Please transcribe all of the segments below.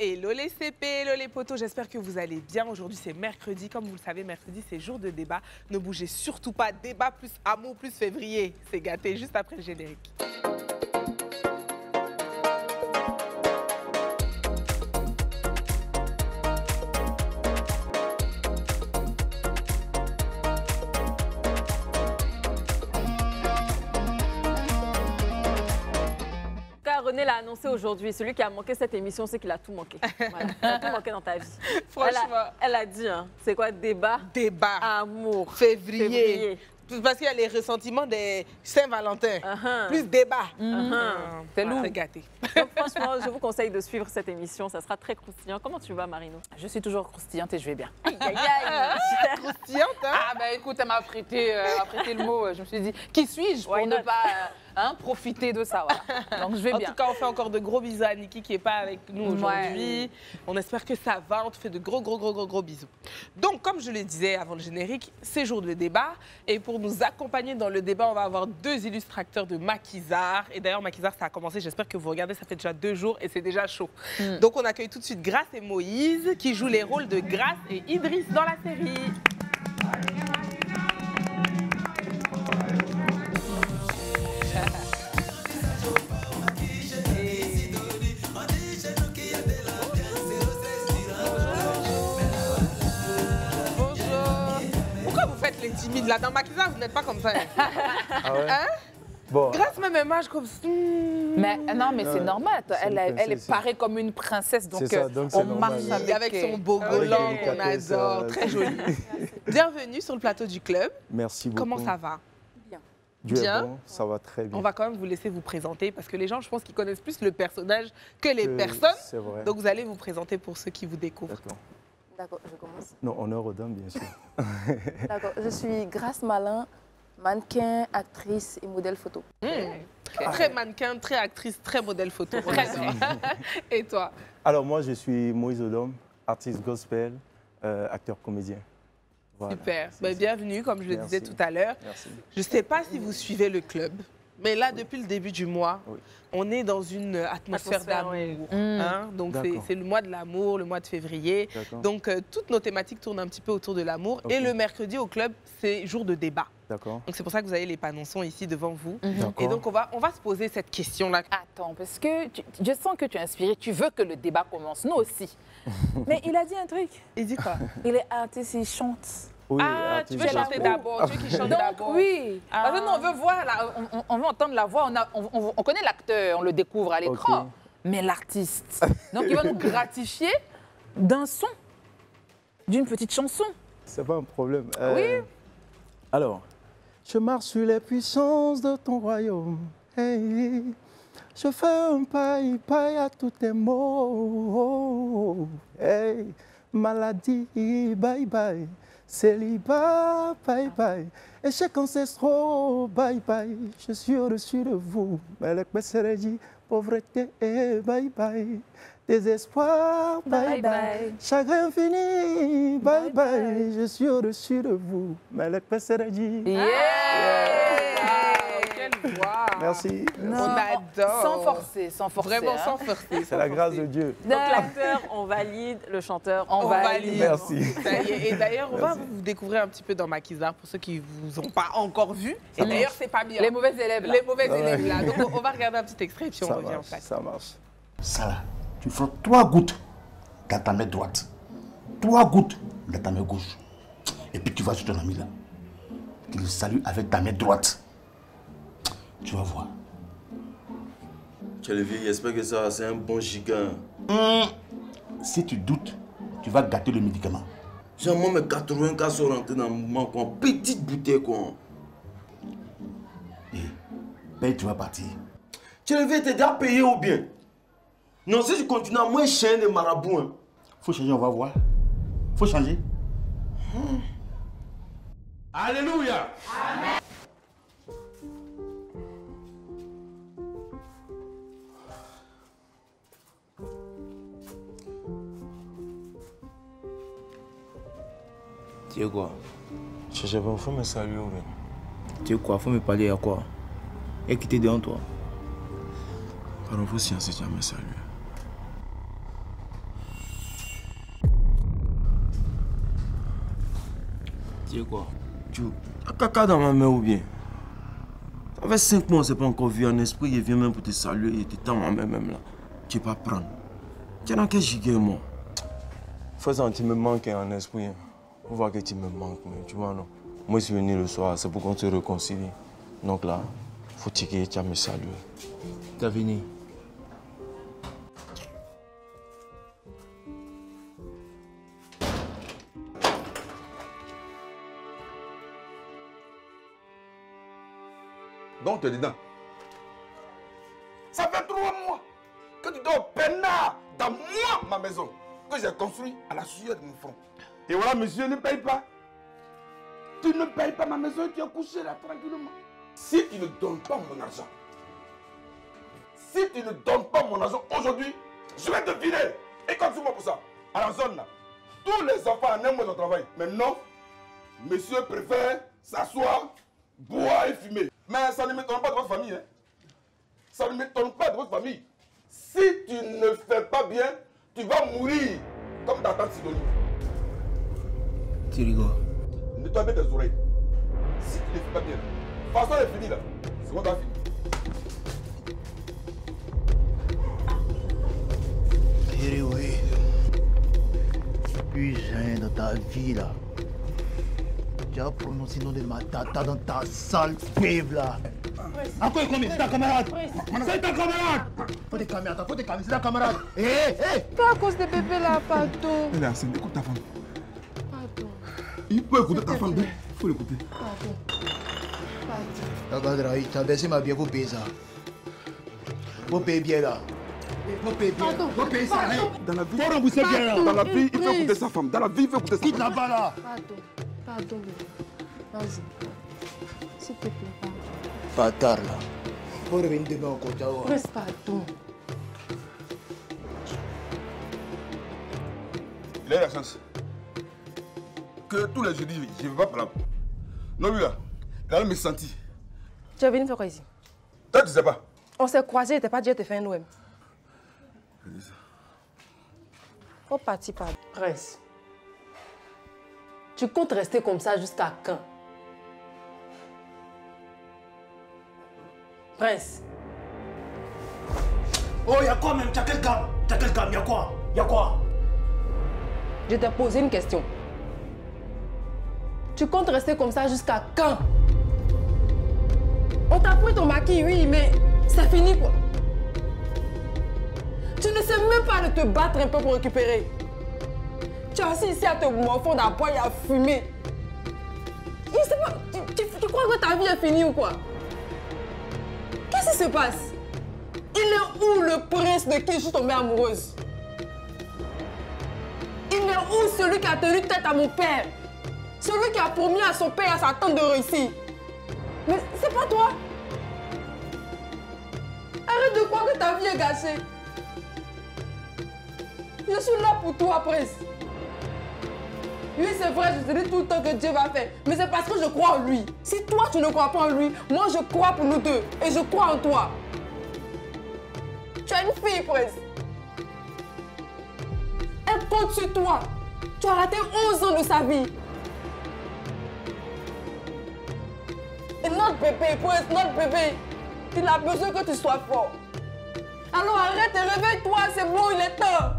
Hello les CP, hello les potos, j'espère que vous allez bien. Aujourd'hui c'est mercredi, comme vous le savez, mercredi c'est jour de débat. Ne bougez surtout pas, débat plus amour plus février, c'est gâté juste après le générique. René l'a annoncé aujourd'hui. Celui qui a manqué cette émission, c'est qu'il a tout manqué. Voilà. Il a tout manqué dans ta vie. Franchement. Elle a dit, hein, c'est quoi débat? Débat. Amour. Février. Parce qu'il y a les ressentiments des Saint-Valentin. Plus débat. C'est lourd. C'est gâté. Donc, franchement, je vous conseille de suivre cette émission. Ça sera très croustillant. Comment tu vas, Marino? Je suis toujours croustillante et je vais bien. Aïe, aïe, aïe. Croustillante, hein? Ah, bah écoute, elle m'a prêté le mot. Je me suis dit, qui suis-je pour ne pas profiter de ça, voilà. Donc, je vais bien. En tout cas, on fait encore de gros bisous à Niki qui n'est pas avec nous aujourd'hui. Ouais. On espère que ça va. On te fait de gros bisous. Donc, comme je le disais avant le générique, c'est jour de débat. Et pour nous accompagner dans le débat, on va avoir deux illustrateurs de Maquisard. Et d'ailleurs, Maquisard, ça a commencé. J'espère que vous regardez. Ça fait déjà 2 jours et c'est déjà chaud. Donc, on accueille tout de suite Grace et Moïse qui jouent les rôles de Grace et Idriss dans la série. Les timides là dans Maquisard, vous n'êtes pas comme ça. Ah ouais? Hein? Bon. Grâce même image comme ça. Mais non, mais c'est normal. Elle est parée comme une princesse, donc, on marche avec son beau golan qu'on adore, très joli. Bienvenue sur le plateau du club. Merci beaucoup. Comment ça va? Bien. Dieu est bon, ça va très bien. On va quand même vous laisser vous présenter parce que les gens, je pense qu'ils connaissent plus le personnage que les personnes. C'est vrai. Donc vous allez vous présenter pour ceux qui vous découvrent. D'accord, je commence. Non, honneur aux dames, bien sûr. D'accord, je suis Grace Malin, mannequin, actrice et modèle photo. Très mannequin, très actrice, très modèle photo. Et toi? Alors moi, je suis Moïse Odom, artiste gospel, acteur comédien. Voilà. Super. Ben, bienvenue, comme je le disais tout à l'heure. Je ne sais pas si vous suivez le club, mais là, depuis le début du mois, on est dans une atmosphère d'amour. Hein? Donc, c'est le mois de l'amour, le mois de février. Donc, toutes nos thématiques tournent un petit peu autour de l'amour. Et le mercredi au club, c'est jour de débat. Donc, c'est pour ça que vous avez les panonçons ici devant vous. Et donc, on va se poser cette question-là. Attends, parce que je sens que tu es inspirée. Tu veux que le débat commence. Nous aussi. Mais il a dit un truc. Il dit quoi? Il est artiste, il chante. Oui, tu veux chanter d'abord, tu veux qu'il chante d'abord. Oui, parce que nous, on veut voir, on veut entendre la voix, on connaît l'acteur, on le découvre à l'écran, mais l'artiste. Donc, il va nous gratifier d'un son, d'une petite chanson. C'est pas un problème. Oui. Alors, je marche sur les puissances de ton royaume. Hey, je fais un paille à tous tes mots. Hey, maladie, bye bye. Célibat, bye bye. Échec ancestraux, bye bye. Je suis au-dessus de vous. Mais le dit pauvreté, bye bye. Désespoir, bye bye. Chagrin fini, bye bye. Je suis au-dessus de vous. Mais le dit. Quelle voix! Merci. On adore. Sans forcer. Vraiment sans forcer. C'est la grâce de Dieu. Donc l'acteur, on valide, le chanteur, on valide. Merci. Et d'ailleurs, on va vous découvrir un petit peu dans Maquisard pour ceux qui ne vous ont pas encore vu. Et d'ailleurs, c'est pas bien. Les mauvais élèves là. Les mauvais élèves là. Donc on va regarder un petit extrait et puis on revient en fait. Ça marche. Ça là, tu frottes 3 gouttes dans ta main droite, 3 gouttes dans ta main gauche. Et puis tu vas sur ton ami là. Tu le salues avec ta main droite. Tu vas voir. Tu le vieux, j'espère que ça, c'est un bon gigant. Si tu doutes, tu vas gâter le médicament. Genre, moi, mes 80 cas sont rentrés dans le mouvement, quoi. Petite bouteille, quoi. Et ben, tu vas partir. Tu le vieux, t'es déjà payé ou bien? Non, si tu continues à moins chien de marabout, hein. Faut changer, on va voir. Faut changer. Alléluia. Amen. Tu es quoi? Je sais pas, faut me saluer ou bien? Tu es quoi? Faut me parler à quoi? Et quitter devant toi. Pardon, faut sciencer, tu vas me saluer. Tu es quoi? Tu as caca dans ma main ou bien? Ça fait 5 mois, on ne s'est pas encore vu en esprit. Il vient même pour te saluer et te tend ma main même là. Tu ne peux pas prendre. Tu es dans quel giga, moi? Faisant, tu me manques en esprit. On voit que tu me manques, mais tu vois, non. Moi, je suis venu le soir, c'est pour qu'on se réconcilie. Donc là, faut que tu me saluer. T'as venu? Donc, tu es dedans. Ça fait 3 mois que tu dors peinard dans ma maison, que j'ai construit à la sueur de mon front. Et voilà, monsieur ne paye pas. Tu ne payes pas ma maison et tu es couché là tranquillement. Si tu ne donnes pas mon argent, aujourd'hui, je vais te virer. Et continue-moi pour ça. À la zone là, tous les enfants en un mois de travail. Mais non, monsieur préfère s'asseoir, boire et fumer. Mais ça ne m'étonne pas de votre famille. Hein. Ça ne m'étonne pas de votre famille. Si tu ne fais pas bien, tu vas mourir comme ta tante Sidonie. Tu rigoles? Nettoie bien tes oreilles. Si tu ne fais pas bien, la façon est finie là. C'est bon, t'as fini. Oui. Puis j'ai dans ta vie là. Tu as prononcé le nom de ma tata dans ta sale pive là. À quoi il combien? C'est ta camarade. C'est ta camarade. Faut des camarades, c'est ta camarade. Hé. Pas à cause des bébés là, pardon. Là, c'est écoute ta femme. Pardon. Il peut écouter ta femme, il faut l'écouter. Pardon. Regarde là, tu as baissé ma bien, vous payez ça. Vous payez bien là. Vous payez bien. Vous payez ça. Dans la vie, Faut rembourser bien là. dans la vie, il faut écouter sa femme. Dans la vie, il faut écouter sa Quitte femme. là-bas là. Pardon, bébé. Vas-y. S'il te plaît, pardon. Bâtard là. Faut revenir demain au côté. Prince, pardon. Il a eu la chance que tous les jeudis, je ne vais pas par là. Non, lui là, il a me senti. Tu es venu faire quoi ici? Toi, tu sais pas. On s'est croisés, il t'es pas dit, tu fait un OM. Faut partir, pardon. Prince, tu comptes rester comme ça jusqu'à quand? Prince. Oh, y'a quoi même? T'as quel gamme? Y'a quoi? Je t'ai posé une question. Tu comptes rester comme ça jusqu'à quand? On t'a pris ton maquis, oui, mais c'est fini quoi. Tu ne sais même pas de te battre un peu pour récupérer. Tu es assis ici à te morfondre, à boire et à fumer. Je sais pas, tu crois que ta vie est finie ou quoi? Qu'est-ce qui se passe? Il est où le prince de qui je suis tombée amoureuse? Il est où celui qui a tenu tête à mon père? Celui qui a promis à son père et à sa tante de réussir? Mais c'est pas toi? Arrête de croire que ta vie est gâchée. Je suis là pour toi, prince. Oui, c'est vrai, je te dis tout le temps que Dieu va faire. Mais c'est parce que je crois en lui. Si toi, tu ne crois pas en lui, moi, je crois pour nous deux. Et je crois en toi. Tu as une fille, prince. Elle compte sur toi. Tu as raté 11 ans de sa vie. Et notre bébé, prince, notre bébé, il a besoin que tu sois fort. Alors arrête et réveille-toi, c'est bon, il est temps.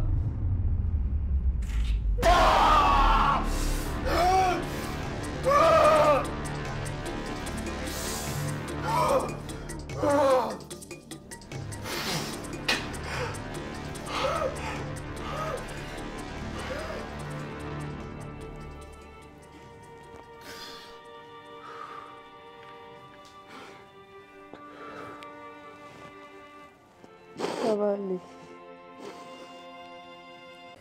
Ça va aller.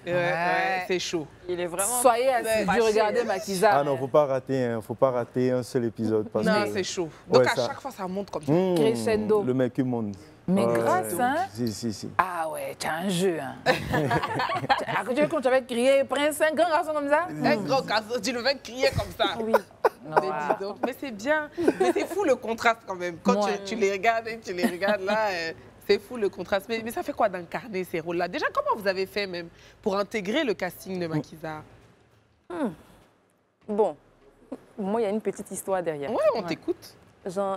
Ouais, c'est chaud. Il est vraiment... Soyez assis, fâché. regardez Makiza. Ah non, faut pas rater un seul épisode. Parce Non, que... c'est chaud. Donc Ouais, à ça- chaque fois, ça monte comme ça. Crescendo. Le mec, il monte. Mais Ouais, grâce, ouais. hein? Si. Ah ouais, tu as un jeu, hein? À côté, quand tu avais crié Prince, un grand garçon comme ça? Un gros garçon, tu le fais crier comme ça. Oui. Mais dis donc, mais c'est bien. Mais c'est fou le contraste quand même. Quand Ouais. tu les regardes et tu les regardes là, c'est fou le contraste. Mais ça fait quoi d'incarner ces rôles-là? Déjà, comment vous avez fait même pour intégrer le casting de Makiza? Bon, Moi, il y a une petite histoire derrière. Ouais, on t'écoute.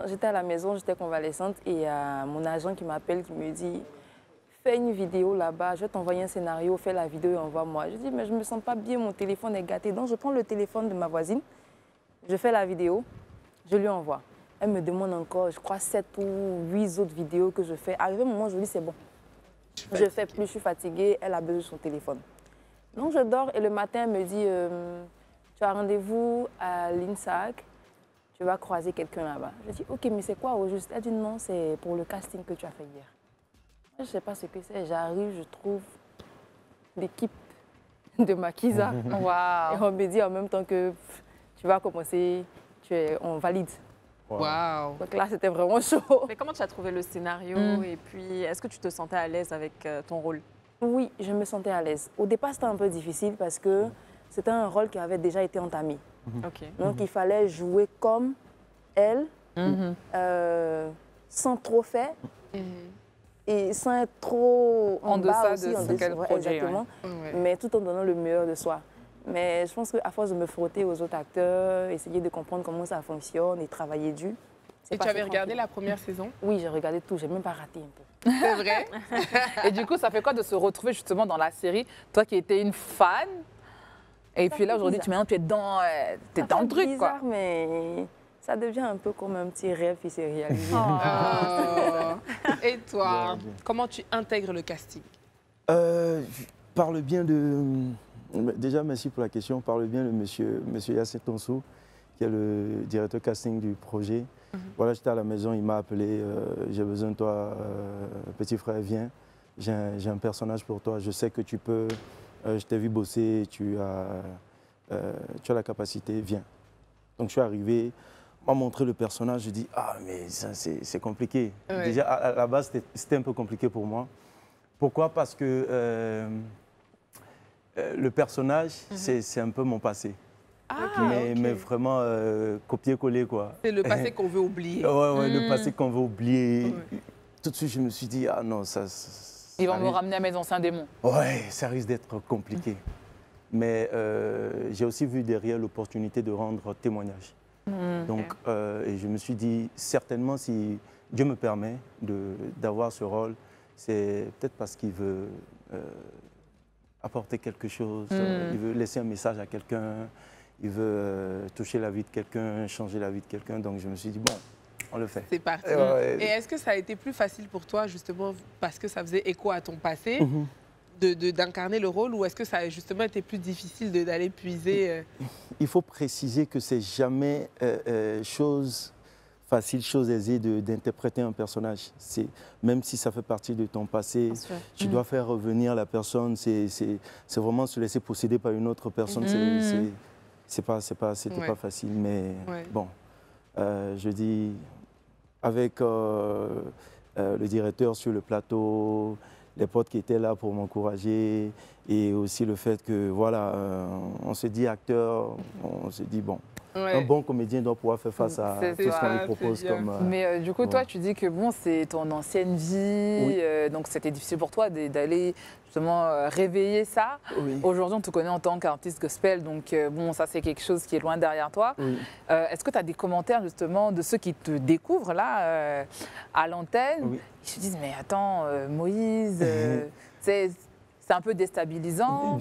J'étais à la maison, j'étais convalescente et il y a mon agent qui m'appelle, qui me dit « Fais une vidéo là-bas, je vais t'envoyer un scénario, fais la vidéo et envoie-moi. » Je dis « Mais je ne me sens pas bien, mon téléphone est gâté. » Donc, je prends le téléphone de ma voisine, je fais la vidéo, je lui envoie. Elle me demande encore, je crois, 7 ou 8 autres vidéos que je fais. Arrivé au moment où je lui dis « C'est bon. Je ne fais plus, je suis fatiguée. » Elle a besoin de son téléphone. Donc, je dors et le matin, elle me dit tu as rendez-vous à l'INSAC, tu vas croiser quelqu'un là-bas. Je dis, ok, mais c'est quoi au juste? Elle dit, non, c'est pour le casting que tu as fait hier. Je ne sais pas ce que c'est. J'arrive, je trouve l'équipe de Makiza. Waouh. Et on me dit en même temps que tu vas commencer, on valide. Waouh. Donc là, c'était vraiment chaud. Mais comment tu as trouvé le scénario et puis est-ce que tu te sentais à l'aise avec ton rôle? Oui, je me sentais à l'aise. Au départ, c'était un peu difficile parce que c'était un rôle qui avait déjà été entamé. Donc, il fallait jouer comme elle, sans trop faire et sans être trop en deçà aussi, de ce qu'elle produit. exactement, mais tout en donnant le meilleur de soi. Mais je pense qu'à force de me frotter aux autres acteurs, essayer de comprendre comment ça fonctionne et travailler dur. Et tu avais regardé la première saison? Oui, j'ai regardé tout. J'ai même pas raté un peu. C'est vrai? Et du coup, ça fait quoi de se retrouver justement dans la série? Toi qui étais une fan, et puis là, aujourd'hui, tu es dans le truc, bizarre, quoi. Mais ça devient un peu comme un petit rêve qui s'est réalisé. Et toi, comment tu intègres le casting? Par le bien de... Déjà, merci pour la question. Par le bien de monsieur Yassine Tonsou, qui est le directeur casting du projet. Voilà, j'étais à la maison, il m'a appelé, j'ai besoin de toi, petit frère, viens. J'ai un personnage pour toi, je sais que tu peux, je t'ai vu bosser, tu as la capacité, viens. Donc je suis arrivé, m'a montré le personnage, je dis, ah mais c'est compliqué. Ouais. Déjà, à la base, c'était un peu compliqué pour moi. Pourquoi? Parce que le personnage, c'est un peu mon passé. Mais vraiment copier-coller, quoi. C'est le passé qu'on veut oublier. Ouais, le passé qu'on veut oublier. Tout de suite, je me suis dit, ah non, Ils vont me ramener à mes anciens démons. Ouais, ça risque d'être compliqué. Mais j'ai aussi vu derrière l'opportunité de rendre témoignage. Donc, et je me suis dit, certainement, si Dieu me permet d'avoir ce rôle, c'est peut-être parce qu'il veut apporter quelque chose, il veut laisser un message à quelqu'un, il veut toucher la vie de quelqu'un, changer la vie de quelqu'un. Donc, je me suis dit, bon, on le fait. C'est parti. Et est-ce que ça a été plus facile pour toi, justement, parce que ça faisait écho à ton passé, d'incarner le rôle, ou est-ce que ça a justement été plus difficile d'aller puiser Il faut préciser que c'est jamais chose facile, chose aisée d'interpréter un personnage. Même si ça fait partie de ton passé, tu dois faire revenir la personne. C'est vraiment se laisser posséder par une autre personne. C'était pas facile, mais bon, je dis, avec le directeur sur le plateau, les potes qui étaient là pour m'encourager, et aussi le fait que, voilà, on se dit acteur, on se dit, bon, un bon comédien doit pouvoir faire face à tout ce qu'on lui propose. Mais du coup, toi, tu dis que bon, c'est ton ancienne vie, donc c'était difficile pour toi d'aller justement réveiller ça. Aujourd'hui, on te connaît en tant qu'artiste gospel, donc bon, ça c'est quelque chose qui est loin derrière toi. Est-ce que tu as des commentaires justement de ceux qui te découvrent là à l'antenne? Ils se disent, mais attends, Moïse, c'est un peu déstabilisant.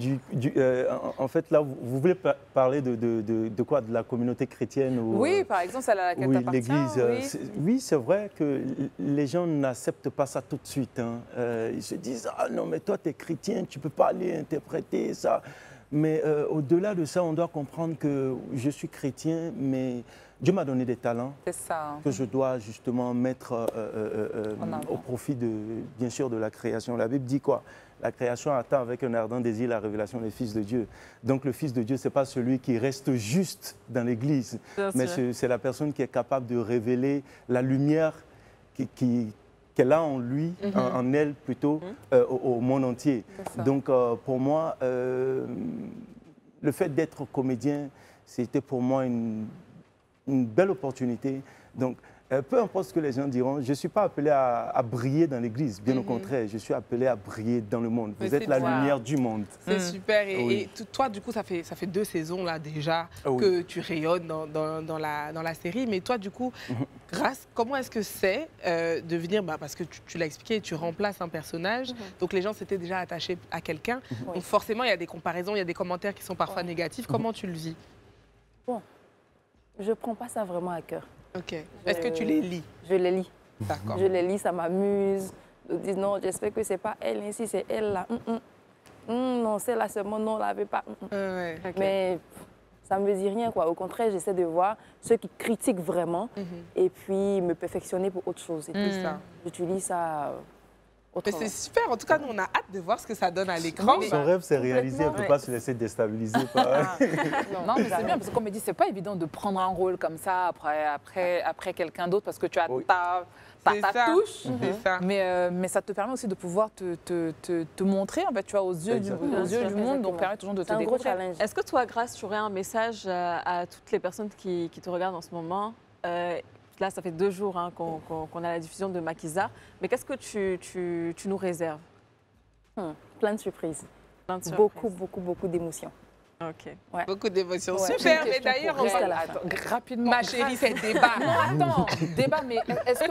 En fait, là, vous voulez parler de quoi? De la communauté chrétienne Oui, par exemple, celle à laquelle tu appartiens. l'Église. Oui, c'est vrai que les gens n'acceptent pas ça tout de suite. Ils se disent, ah non, mais toi, tu es chrétien, tu ne peux pas aller interpréter ça. Mais au-delà de ça, on doit comprendre que je suis chrétien, mais Dieu m'a donné des talents que je dois justement mettre au profit, bien sûr, de la création. La Bible dit quoi? La création attend avec un ardent désir la révélation des fils de Dieu. Donc le fils de Dieu, ce n'est pas celui qui reste juste dans l'Église, mais c'est la personne qui est capable de révéler la lumière qu'elle a en lui, en elle plutôt, au monde entier. Donc pour moi, le fait d'être comédien, c'était pour moi une belle opportunité. Donc Peu importe ce que les gens diront, je ne suis pas appelé à briller dans l'église. Bien au contraire, je suis appelé à briller dans le monde. Vous êtes la lumière du monde. C'est super. Oui. Et toi, du coup, ça fait 2 saisons là déjà que tu rayonnes dans la série. Mais toi, du coup, Grâce, comment est-ce que c'est de venir, parce que tu l'as expliqué, tu remplaces un personnage, donc les gens s'étaient déjà attachés à quelqu'un. Donc forcément, il y a des comparaisons, il y a des commentaires qui sont parfois négatifs. Comment tu le vis? Bon, je ne prends pas ça vraiment à cœur. Ok. Est-ce que tu les lis? Je les lis. D'accord. Je les lis, ça m'amuse. Je dis non, j'espère que ce n'est pas elle ainsi, c'est elle là. Non, celle-là, c'est mon nom, là, pas. Okay. Mais ça ne me dit rien, quoi. Au contraire, j'essaie de voir ceux qui critiquent vraiment et puis me perfectionner pour autre chose. Et tout ça. J'utilise ça. Mais c'est super. En tout cas, nous, on a hâte de voir ce que ça donne à l'écran. Son rêve, c'est réalisé. On ne peut pas se laisser déstabiliser par... Non, mais c'est bien, parce qu'on me dit, c'est pas évident de prendre un rôle comme ça après quelqu'un d'autre, parce que tu as ta touche. Ça. Mais ça te permet aussi de pouvoir te montrer, en fait, tu vois, aux yeux du monde, donc permet toujours de te découvrir. C'est un gros challenge. Est-ce que toi, Grâce, tu aurais un message à toutes les personnes qui te regardent en ce moment? Là, ça fait 2 jours qu'on a la diffusion de Maquisards. Mais qu'est-ce que tu nous réserves? Plein de surprises. Beaucoup d'émotions. Ok. Ouais. Beaucoup d'émotions. Ouais. Super, mais d'ailleurs, rapidement. Ma chérie, c'est débat. Non, attends, débat, mais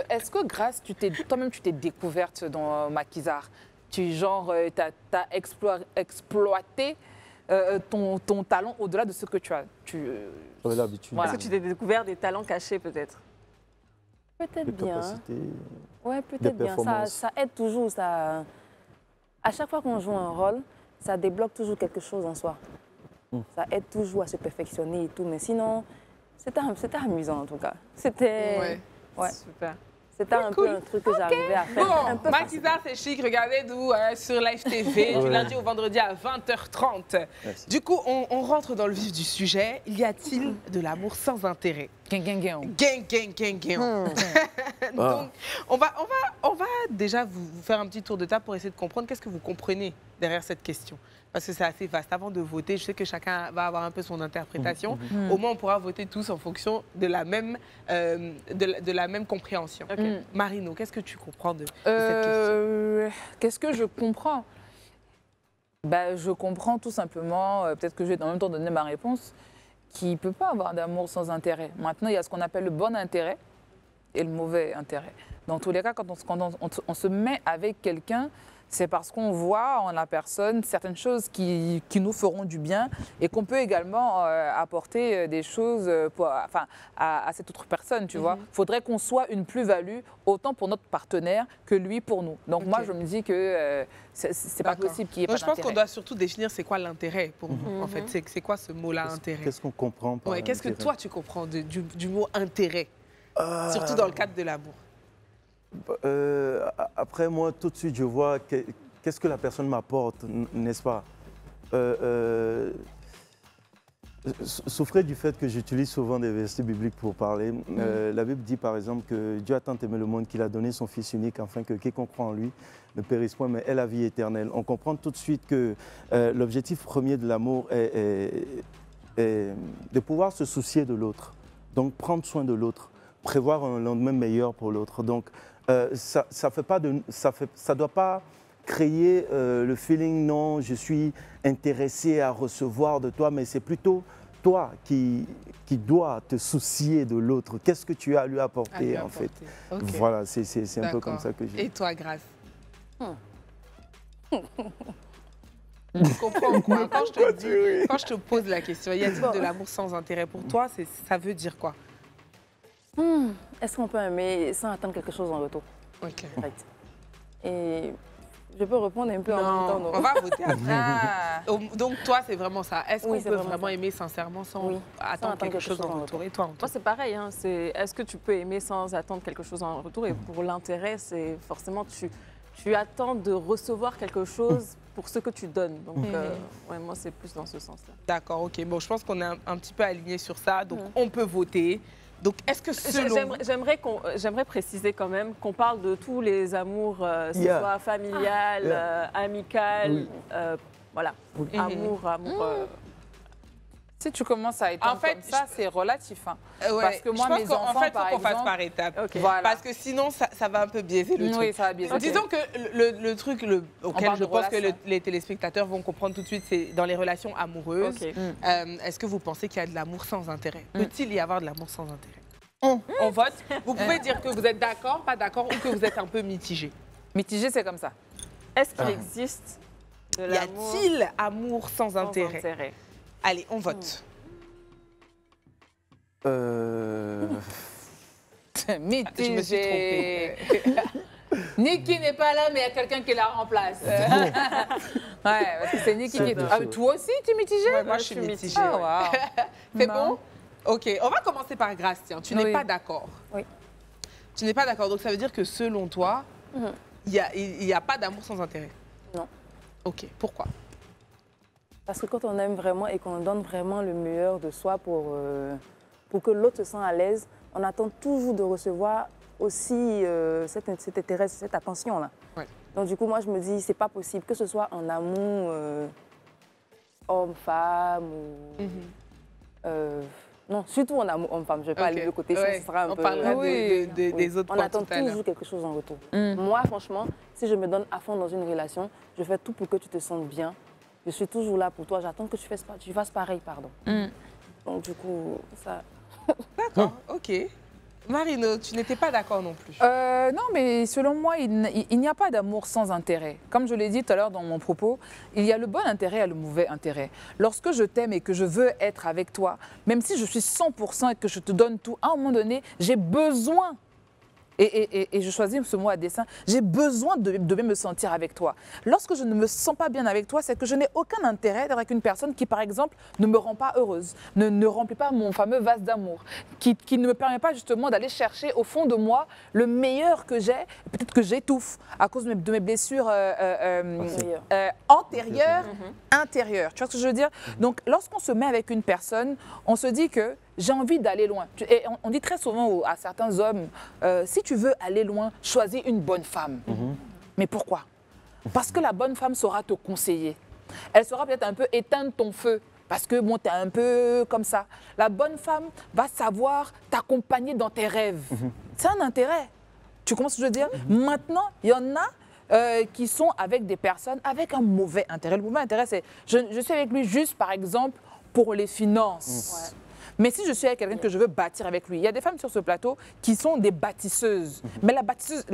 est-ce que Grâce, toi-même, tu t'es découverte dans Maquisards? T'as exploité ton talent au-delà de ce que tu as. L'habitude. Est-ce que tu t'es découvert des talents cachés, peut-être? Peut-être bien. Ouais, de peut-être bien. performance. Ça aide toujours. À chaque fois qu'on joue un rôle, ça débloque toujours quelque chose en soi. Ça aide toujours à se perfectionner et tout. Mais sinon, c'était amusant en tout cas. C'était Super. C'était un peu un truc que j'arrivais à faire. Bon, Maquisards, c'est chic. Regardez-nous sur Live TV du lundi au vendredi à 20h30. Merci. Du coup, on rentre dans le vif du sujet. Y a-t-il de l'amour sans intérêt? Gang. Donc, on va déjà vous faire un petit tour de table pour essayer de comprendre qu'est-ce que vous comprenez derrière cette question. Parce que c'est assez vaste. Avant de voter, je sais que chacun va avoir un peu son interprétation. Au moins, on pourra voter tous en fonction de la même, de la même compréhension. Marino, qu'est-ce que tu comprends de cette question? Qu'est-ce que je comprends? Je comprends tout simplement, peut-être que je vais en même temps donner ma réponse, qu'il ne peut pas avoir d'amour sans intérêt. Maintenant, il y a ce qu'on appelle le bon intérêt et le mauvais intérêt. Dans tous les cas, quand on se met avec quelqu'un, c'est parce qu'on voit en la personne certaines choses qui nous feront du bien et qu'on peut également apporter des choses à cette autre personne, tu vois. Il faudrait qu'on soit une plus-value autant pour notre partenaire que lui pour nous. Donc moi, je me dis que c'est pas possible qu'il y ait pas d'intérêt. Je pense qu'on doit surtout définir c'est quoi l'intérêt pour vous, en fait. C'est quoi ce mot-là, intérêt? Qu'est-ce qu'on comprend par intérêt? Qu'est-ce que toi, tu comprends du mot intérêt? Surtout dans le cadre de l'amour. Après, moi, tout de suite, je vois qu'est-ce que la personne m'apporte, n'est-ce pas? Souffrez du fait que j'utilise souvent des versets bibliques pour parler. La Bible dit, par exemple, que Dieu a tant aimé le monde qu'il a donné son Fils unique afin que quiconque croit en lui ne périsse point, mais ait la vie éternelle. On comprend tout de suite que l'objectif premier de l'amour est de pouvoir se soucier de l'autre, donc prendre soin de l'autre, prévoir un lendemain meilleur pour l'autre. Donc, ça doit pas créer le feeling, non, je suis intéressé à recevoir de toi, mais c'est plutôt toi qui dois te soucier de l'autre. Qu'est-ce que tu as à lui apporter, en fait? Voilà, c'est un peu comme ça que je... Et toi, Grâce? Tu comprends quoi? Quand je te pose la question, y a-t-il de l'amour sans intérêt pour toi? Ça veut dire quoi? Est-ce qu'on peut aimer sans attendre quelque chose en retour? Ok. Et je peux répondre un peu en même temps, non? On va voter après. Donc toi, c'est vraiment ça. Est-ce qu'on peut vraiment aimer sincèrement sans attendre quelque chose en retour? Et toi, moi, c'est pareil. Est-ce que tu peux aimer sans attendre quelque chose en retour? Et pour l'intérêt, c'est forcément tu attends de recevoir quelque chose pour ce que tu donnes. Donc, moi, c'est plus dans ce sens-là. D'accord, ok. Bon, je pense qu'on est un petit peu alignés sur ça. Donc, on peut voter. Donc, est-ce que selon... J'aimerais préciser quand même qu'on parle de tous les amours, ce soit familial, amical, voilà. Amour. Si tu commences à étendre comme ça, c'est relatif. Hein. Ouais, parce que moi, mes enfants, en fait, il par faut qu'on fasse exemple... par étapes. Okay. Voilà. Parce que sinon, ça va un peu biaiser le truc. Oui, ça va biaiser. Disons que le truc auquel je pense que les téléspectateurs vont comprendre tout de suite, c'est dans les relations amoureuses. Okay. Est-ce que vous pensez qu'il y a de l'amour sans intérêt? Peut-il y avoir de l'amour sans intérêt? On vote. Vous pouvez dire que vous êtes d'accord, pas d'accord, ou que vous êtes un peu mitigé. Mitigé, c'est comme ça. Est-ce qu'il existe de l'amour? Y a-t-il amour sans intérêt? Allez, on vote. Mitigé. Je me suis trompée. Niki n'est pas là, mais il y a quelqu'un qui la remplace. Ouais, parce que c'est Niki qui est... Ah, toi aussi, tu es mitigé? Ouais, moi, je suis mitigée. Oh, wow. C'est bon? OK. On va commencer par Grâce. Tiens. Tu n'es pas d'accord? Oui. Tu n'es pas d'accord. Donc, ça veut dire que selon toi, il n'y a pas d'amour sans intérêt? Non. OK. Pourquoi? Parce que quand on aime vraiment et qu'on donne vraiment le meilleur de soi pour que l'autre se sente à l'aise, on attend toujours de recevoir aussi cet intérêt, cette attention-là. Ouais. Donc du coup, moi, je me dis, c'est pas possible, que ce soit en amour, homme-femme, ou... non, surtout en amour homme-femme, je vais pas aller de côté, ça sera un peu... On parlera des autres points. On attend toujours quelque chose en retour. Moi, franchement, si je me donne à fond dans une relation, je fais tout pour que tu te sentes bien. Je suis toujours là pour toi, j'attends que tu fasses pareil, pardon. Donc du coup, ça... D'accord, OK. Marino, tu n'étais pas d'accord non plus. Non, mais selon moi, il n'y a pas d'amour sans intérêt. Comme je l'ai dit tout à l'heure dans mon propos, il y a le bon intérêt et le mauvais intérêt. Lorsque je t'aime et que je veux être avec toi, même si je suis 100% et que je te donne tout, à un moment donné, j'ai besoin, et je choisis ce mot à dessein, j'ai besoin de bien me sentir avec toi. Lorsque je ne me sens pas bien avec toi, c'est que je n'ai aucun intérêt d'être avec une personne qui, par exemple, ne me rend pas heureuse, ne remplit pas mon fameux vase d'amour, qui ne me permet pas justement d'aller chercher au fond de moi le meilleur que j'ai. Peut-être que j'étouffe à cause de mes blessures antérieures, intérieures. Tu vois ce que je veux dire? Donc, lorsqu'on se met avec une personne, on se dit que j'ai envie d'aller loin. Et on dit très souvent à certains hommes, si tu veux aller loin, choisis une bonne femme. Mais pourquoi? Parce que la bonne femme saura te conseiller. Elle saura peut-être un peu éteindre ton feu. Parce que bon, tu es un peu comme ça. La bonne femme va savoir t'accompagner dans tes rêves. C'est un intérêt. Tu comprends ce que je veux dire? Maintenant, il y en a qui sont avec des personnes avec un mauvais intérêt. Le mauvais intérêt, c'est je suis avec lui juste, par exemple, pour les finances. Mais si je suis avec quelqu'un que je veux bâtir avec lui, il y a des femmes sur ce plateau qui sont des bâtisseuses. Mais la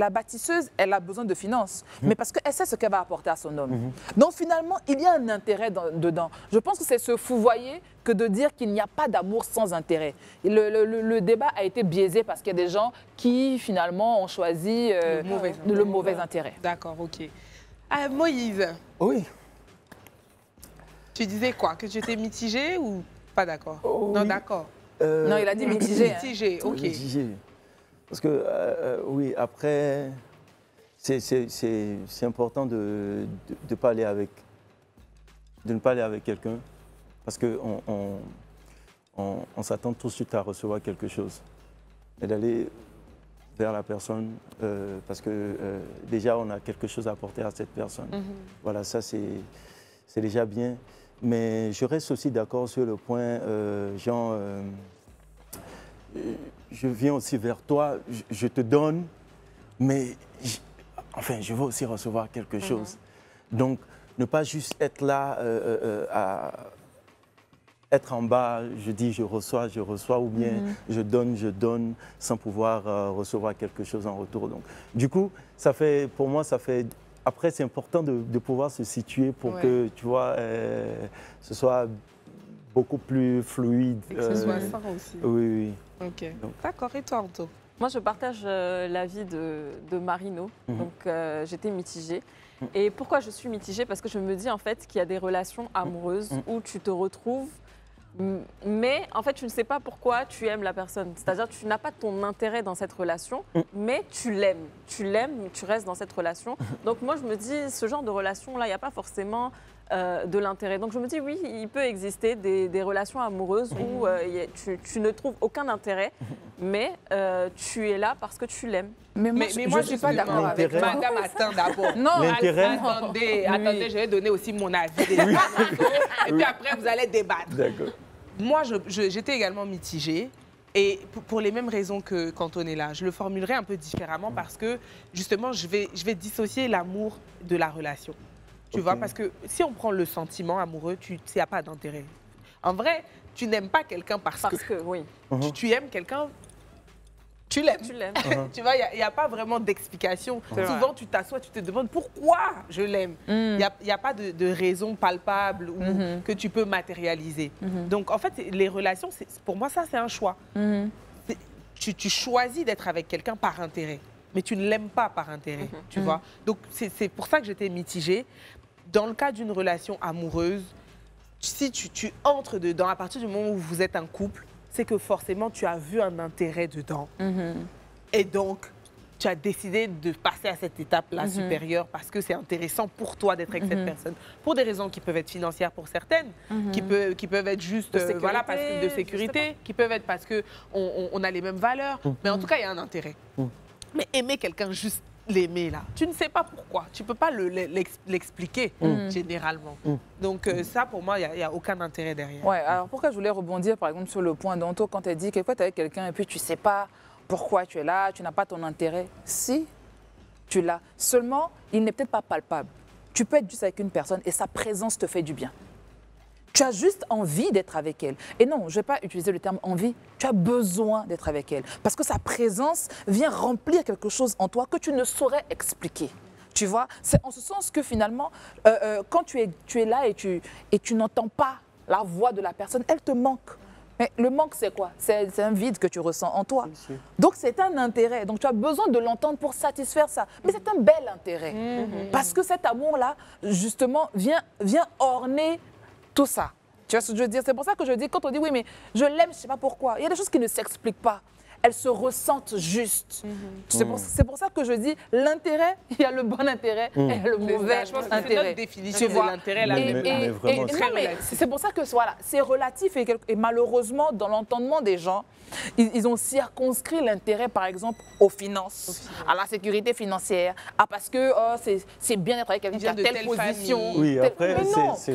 bâtisseuse, elle a besoin de finances. Mais parce qu'elle sait ce qu'elle va apporter à son homme. Donc finalement, il y a un intérêt dedans. Je pense que c'est se fouvoyer que de dire qu'il n'y a pas d'amour sans intérêt. Et le débat a été biaisé parce qu'il y a des gens qui finalement ont choisi le mauvais intérêt. D'accord, OK. Moïse. Oui. Tu disais quoi? Que tu étais mitigé ou pas d'accord? Non, d'accord. Non, il a dit mitigé. Mitigé, OK. Mitigé. Parce que, oui, après, c'est important de ne pas aller avec quelqu'un parce qu'on on s'attend tout de suite à recevoir quelque chose. Et d'aller vers la personne parce que déjà, on a quelque chose à apporter à cette personne. Voilà, ça, c'est déjà bien. Mais je reste aussi d'accord sur le point, Jean, je viens aussi vers toi, je te donne, mais je veux aussi recevoir quelque chose. Donc, ne pas juste être là, être en bas, je dis je reçois, ou bien je donne, sans pouvoir recevoir quelque chose en retour. Donc, du coup, pour moi, ça fait... Après, c'est important de pouvoir se situer pour que, tu vois, ce soit beaucoup plus fluide. Et que ce soit sain aussi. Oui. OK. D'accord. Et toi, Anto? Moi, je partage l'avis de Marino. Donc, j'étais mitigée. Et pourquoi je suis mitigée? Parce que je me dis, en fait, qu'il y a des relations amoureuses où tu te retrouves, mais en fait, tu ne sais pas pourquoi tu aimes la personne. C'est-à-dire, tu n'as pas ton intérêt dans cette relation, mais tu l'aimes. Tu l'aimes, mais tu restes dans cette relation. Donc, moi, je me dis, ce genre de relation-là, il n'y a pas forcément de l'intérêt. Donc, je me dis, oui, il peut exister des relations amoureuses où tu ne trouves aucun intérêt, mais tu es là parce que tu l'aimes. Mais moi, je ne suis pas d'accord avec toi. Madame, attends d'abord. Non, attendez, je vais donner aussi mon avis. Et puis après, vous allez débattre. D'accord. moi, j'étais également mitigée. Et pour les mêmes raisons qu'Antonella, je le formulerai un peu différemment parce que, justement, je vais dissocier l'amour de la relation. Tu vois, parce que si on prend le sentiment amoureux, il n'y a pas d'intérêt. En vrai, tu n'aimes pas quelqu'un parce que oui. Tu aimes quelqu'un, tu l'aimes. Tu l'aimes. Tu vois, il n'y a pas vraiment d'explication. Souvent, tu t'assois, tu te demandes pourquoi je l'aime. Il n'y a pas de raison palpable ou que tu peux matérialiser. Donc, en fait, les relations, pour moi, ça, c'est un choix. Tu choisis d'être avec quelqu'un par intérêt, mais tu ne l'aimes pas par intérêt, tu vois. Donc, c'est pour ça que j'étais mitigée. Dans le cas d'une relation amoureuse, si tu entres dedans, à partir du moment où vous êtes un couple, c'est que forcément, tu as vu un intérêt dedans. Et donc, tu as décidé de passer à cette étape-là supérieure parce que c'est intéressant pour toi d'être avec cette personne. Pour des raisons qui peuvent être financières pour certaines, qui peuvent être juste voilà, parce que de sécurité, qui peuvent être parce qu'on a les mêmes valeurs. Mais en tout cas, il y a un intérêt. Mais aimer quelqu'un, juste l'aimer, là, tu ne sais pas pourquoi. Tu ne peux pas l'expliquer généralement. Donc ça, pour moi, il n'y a aucun intérêt derrière. Ouais, alors pourquoi je voulais rebondir, par exemple, sur le point d'Anto, quand elle dit que tu es avec quelqu'un et puis tu ne sais pas pourquoi tu es là, tu n'as pas ton intérêt. Si, tu l'as. Seulement, il n'est peut-être pas palpable. Tu peux être juste avec une personne et sa présence te fait du bien. Tu as juste envie d'être avec elle. Et non, je ne vais pas utiliser le terme envie. Tu as besoin d'être avec elle. Parce que sa présence vient remplir quelque chose en toi que tu ne saurais expliquer. Tu vois, c'est en ce sens que finalement, quand tu es là et tu n'entends pas la voix de la personne, elle te manque. Mais le manque, c'est quoi? C'est un vide que tu ressens en toi. Donc, c'est un intérêt. Donc, tu as besoin de l'entendre pour satisfaire ça. Mais c'est un bel intérêt. Parce que cet amour-là, justement, vient orner tout ça. Tu vois ce que je veux dire? C'est pour ça que je dis, quand on dit oui, mais je l'aime, je ne sais pas pourquoi. Il y a des choses qui ne s'expliquent pas. Elles se ressentent juste. C'est pour ça que je dis, l'intérêt, il y a le bon intérêt et le mauvais intérêt. C'est notre définition de l'intérêt. C'est pour ça que voilà, c'est relatif et malheureusement, dans l'entendement des gens, ils ont circonscrit l'intérêt, par exemple, aux finances, à la sécurité financière, parce que c'est bien d'être avec quelqu'un qui a telle position. Oui, après,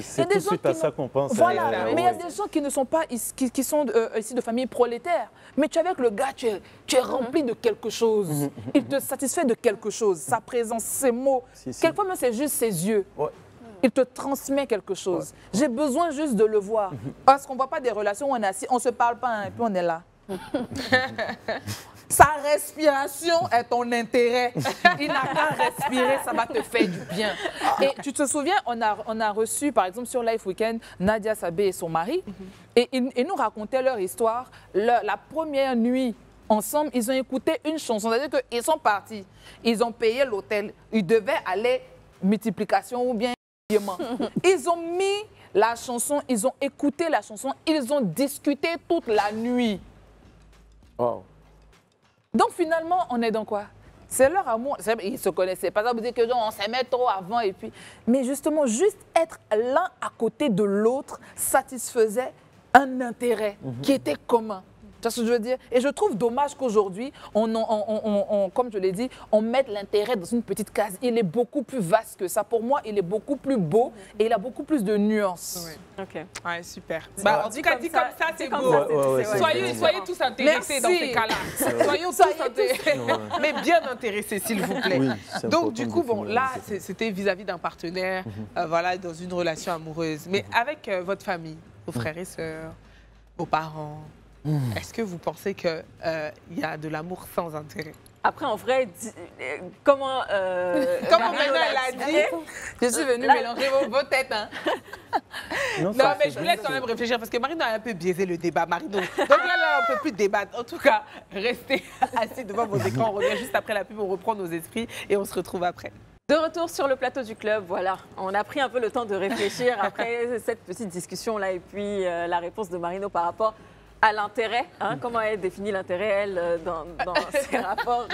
c'est tout de suite à ça qu'on pense. Voilà, mais il y a des gens qui ne sont pas, qui sont ici de famille prolétaire. Mais tu es avec le gars, tu es rempli de quelque chose. Il te satisfait de quelque chose. Sa présence, ses mots. Quelquefois, même, c'est juste ses yeux. Il te transmet quelque chose. J'ai besoin juste de le voir. Parce qu'on ne voit pas des relations où on est assis, on ne se parle pas, hein, et puis on est là. Sa respiration est ton intérêt. Il n'a qu'à respirer, ça va te faire du bien. Et tu te souviens, on a reçu, par exemple, sur Life Weekend, Nadia Sabé et son mari. Et ils nous racontaient leur histoire. La première nuit ensemble, ils ont écouté une chanson. C'est-à-dire qu'ils sont partis. Ils ont payé l'hôtel. Ils devaient aller multiplication ou bien paiement. Ils ont mis la chanson, ils ont écouté la chanson, ils ont discuté toute la nuit. Wow. Donc finalement, on est dans quoi? C'est leur amour. Ils ne se connaissaient pas. Ça veut dire que genre, on s'aimait trop avant. Et puis... Mais justement, juste être l'un à côté de l'autre satisfaisait un intérêt qui était commun. Tu vois ce que je veux dire? Et je trouve dommage qu'aujourd'hui, comme je l'ai dit, on mette l'intérêt dans une petite case. Il est beaucoup plus vaste que ça. Pour moi, il est beaucoup plus beau et il a beaucoup plus de nuances. Oui. Ok. Ouais, super. Bah, en tout cas, dit comme ça, c'est beau. Soyez tous intéressés dans ces cas-là. Soyons tous intéressés. Mais bien intéressés, s'il vous plaît. Oui, donc, du coup, bon, là, c'était vis-à-vis d'un partenaire, voilà, dans une relation amoureuse. Mais avec votre famille, vos frères et sœurs, vos parents, est-ce que vous pensez qu'il y a de l'amour sans intérêt? Après, en vrai, comment maintenant elle a dit, je suis venue mélanger vos têtes. Hein. Non, mais je vous laisse quand même réfléchir parce que Marino a un peu biaisé le débat. Marino. Donc là, on ne peut plus débattre. En tout cas, restez assis devant vos écrans. On revient juste après la pub, on reprend nos esprits et on se retrouve après. De retour sur le plateau du club, voilà. On a pris un peu le temps de réfléchir après cette petite discussion-là et puis la réponse de Marino par rapport à l'intérêt, hein, comment elle définit l'intérêt, elle, dans ses rapports.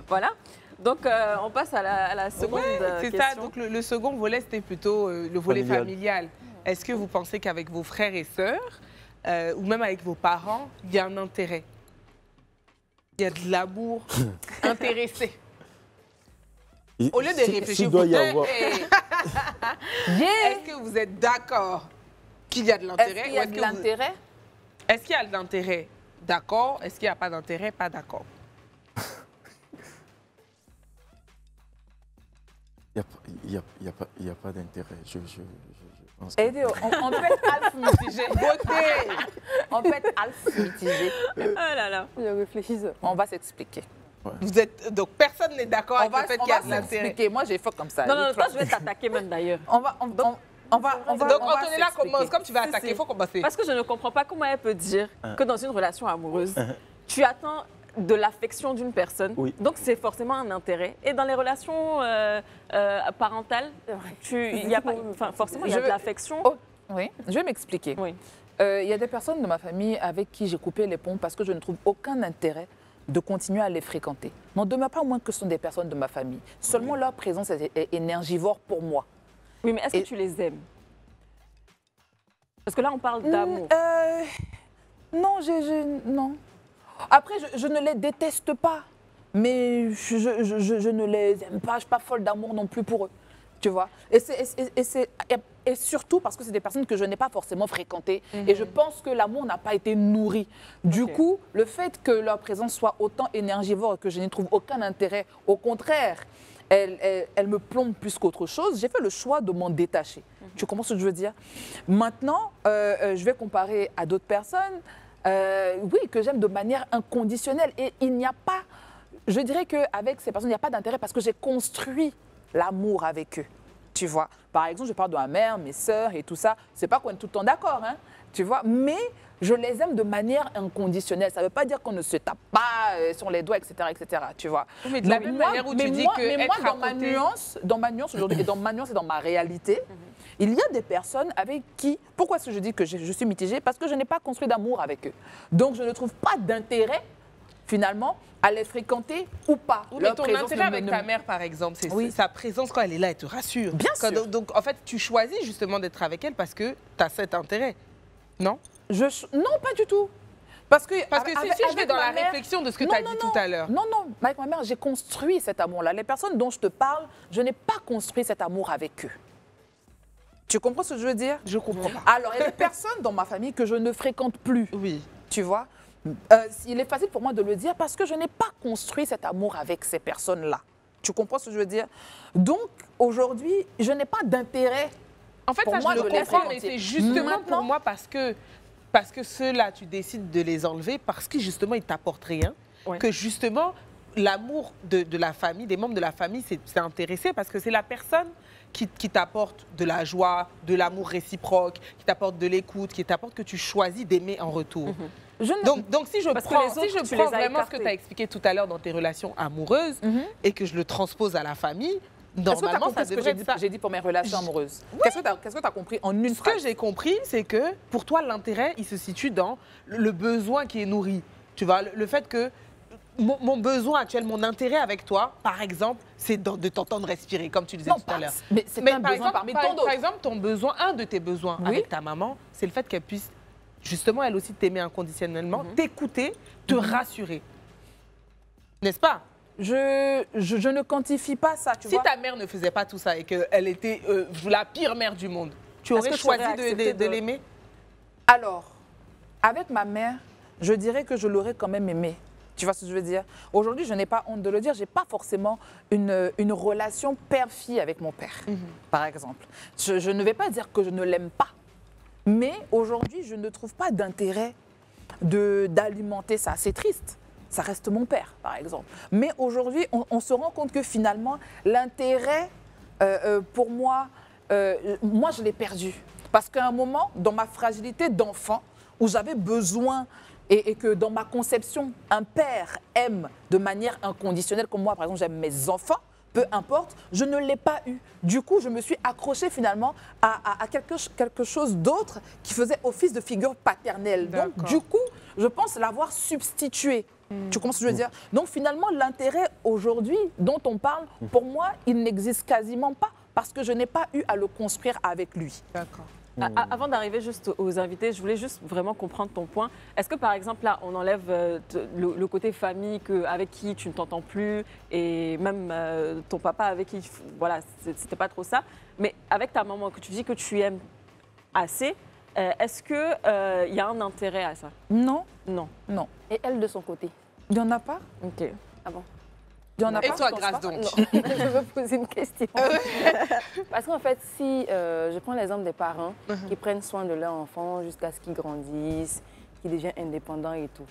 Voilà. Donc, on passe à la seconde question. C'est ça. Donc, le second volet, c'était plutôt le volet familial. Est-ce que vous pensez qu'avec vos frères et sœurs, ou même avec vos parents, il y a un intérêt? Il y a de l'amour intéressé? Au lieu de réfléchir, doit y avoir. Est-ce que vous êtes d'accord qu'il y a de l'intérêt? Est-ce qu'il y a de l'intérêt? Est-ce qu'il y a de l'intérêt? D'accord. Est-ce qu'il n'y a pas d'intérêt? Pas d'accord. Il n'y a pas d'intérêt. Je pense Aidez, on peut être half mitigé. On peut être half mitigé. Ah là là. Je réfléchis. On va s'expliquer. Vous êtes donc personne n'est d'accord avec le fait qu'il y a de l'intérêt. s'expliquer. Moi, j'ai fait comme ça. Non, toi, je vais t'attaquer même d'ailleurs. On va Donc Antonella commence. Comme tu vas attaquer, il faut commencer. Parce que je ne comprends pas comment elle peut dire que dans une relation amoureuse, tu attends de l'affection d'une personne, Oui. donc c'est forcément un intérêt. Et dans les relations parentales, forcément, il y a de l'affection. Oh, oui, je vais m'expliquer. Oui. Il y a des personnes de ma famille avec qui j'ai coupé les ponts parce que je ne trouve aucun intérêt de continuer à les fréquenter. N'en demeure pas moins que ce sont des personnes de ma famille. Seulement leur présence est énergivore pour moi. Oui, mais est-ce que tu les aimes? Parce que là, on parle d'amour. Non, non. Après, je ne les déteste pas, mais je ne les aime pas. Je ne suis pas folle d'amour non plus pour eux, tu vois. Et surtout parce que c'est des personnes que je n'ai pas forcément fréquentées. Et je pense que l'amour n'a pas été nourri. Du coup, le fait que leur présence soit autant énergivore et que je n'y trouve aucun intérêt, au contraire, elle me plombe plus qu'autre chose, j'ai fait le choix de m'en détacher. Tu comprends ce que je veux dire? Maintenant, je vais comparer à d'autres personnes, oui, que j'aime de manière inconditionnelle. Et il n'y a pas, je dirais qu'avec ces personnes, il n'y a pas d'intérêt parce que j'ai construit l'amour avec eux. Tu vois, par exemple, je parle de ma mère, mes sœurs et tout ça. C'est pas qu'on est tout le temps d'accord, hein, tu vois, mais je les aime de manière inconditionnelle. Ça ne veut pas dire qu'on ne se tape pas sur les doigts, etc., etc. Tu vois. Mais de la même manière où tu dis que mais moi, être dans ma nuance aujourd'hui et dans ma nuance et dans ma réalité, il y a des personnes avec qui. Pourquoi est-ce que je dis que je suis mitigée? Parce que je n'ai pas construit d'amour avec eux. Donc, je ne trouve pas d'intérêt finalement à les fréquenter ou pas. Oui, mais ton intérêt avec ta mère, par exemple, c'est sa présence quand elle est là, elle te rassure. Bien sûr. Donc, en fait, tu choisis justement d'être avec elle parce que tu as cet intérêt, non? Non, pas du tout. Parce que si je vais dans la réflexion de ce que tu as dit tout à l'heure. Non, avec ma mère, j'ai construit cet amour-là. Les personnes dont je te parle, je n'ai pas construit cet amour avec eux. Tu comprends ce que je veux dire? Je comprends pas. Alors, il y a des personnes dans ma famille que je ne fréquente plus. Oui. Tu vois? Il est facile pour moi de le dire parce que je n'ai pas construit cet amour avec ces personnes-là. Tu comprends ce que je veux dire? Donc, aujourd'hui, je n'ai pas d'intérêt. En fait, pour ça, moi, je le de les comprends, mais fréquenter. c'est justement Maintenant, pour moi parce que ceux-là, tu décides de les enlever parce que justement, ils t'apportent rien. Ouais. Que justement, l'amour de la famille, des membres de la famille, c'est intéressé parce que c'est la personne qui t'apporte de la joie, de l'amour réciproque, qui t'apporte de l'écoute, qui t'apporte que tu choisis d'aimer en retour. Donc si je prends vraiment ce que tu as expliqué tout à l'heure dans tes relations amoureuses et que je le transpose à la famille, normalement, ça devrait être ça. J'ai dit pour mes relations amoureuses. Oui. Qu'est-ce que tu as compris en une phrase? Ce que j'ai compris, c'est que pour toi, l'intérêt, il se situe dans le besoin qui est nourri. Tu vois, le fait que mon besoin actuel, mon intérêt avec toi, par exemple, c'est de t'entendre respirer, comme tu disais tout à l'heure. Mais c'est un besoin parmi tant d'autres. Par exemple, un de tes besoins avec ta maman, c'est le fait qu'elle puisse, justement, elle aussi t'aimer inconditionnellement, t'écouter, te rassurer. N'est-ce pas? Je ne quantifie pas ça, tu vois. Si ta mère ne faisait pas tout ça et qu'elle était la pire mère du monde, tu aurais choisi de l'aimer? Alors, avec ma mère, je dirais que je l'aurais quand même aimée. Tu vois ce que je veux dire? Aujourd'hui, je n'ai pas honte de le dire, je n'ai pas forcément une relation père-fille avec mon père, par exemple. Je ne vais pas dire que je ne l'aime pas, mais aujourd'hui, je ne trouve pas d'intérêt d'alimenter ça. C'est triste. Ça reste mon père, par exemple. Mais aujourd'hui, on se rend compte que finalement, l'intérêt, pour moi, je l'ai perdu. Parce qu'à un moment, dans ma fragilité d'enfant, où j'avais besoin, et que dans ma conception, un père aime de manière inconditionnelle, comme moi, par exemple, j'aime mes enfants, peu importe, je ne l'ai pas eu. Du coup, je me suis accrochée finalement à quelque chose d'autre qui faisait office de figure paternelle. Donc, du coup, je pense l'avoir substitué. Tu comprends ce que je veux dire? Donc, finalement, l'intérêt aujourd'hui dont on parle, pour moi, il n'existe quasiment pas parce que je n'ai pas eu à le construire avec lui. D'accord. Avant d'arriver juste aux invités, je voulais juste vraiment comprendre ton point. Est-ce que, par exemple, là, on enlève le côté famille avec qui tu ne t'entends plus et même ton papa avec qui, voilà, c'était pas trop ça. Mais avec ta maman, que tu dis que tu aimes assez, Est-ce qu'il y a un intérêt à ça? Non, Non. non. Et elle, de son côté? Il n'y en a pas. Ok. Ah bon? Il y en a Et pas. toi, je pense Grâce, pas. donc? Je veux poser une question. Parce qu'en fait, si je prends l'exemple des parents qui prennent soin de leur enfant jusqu'à ce qu'ils grandissent, qu'ils deviennent indépendants et tout.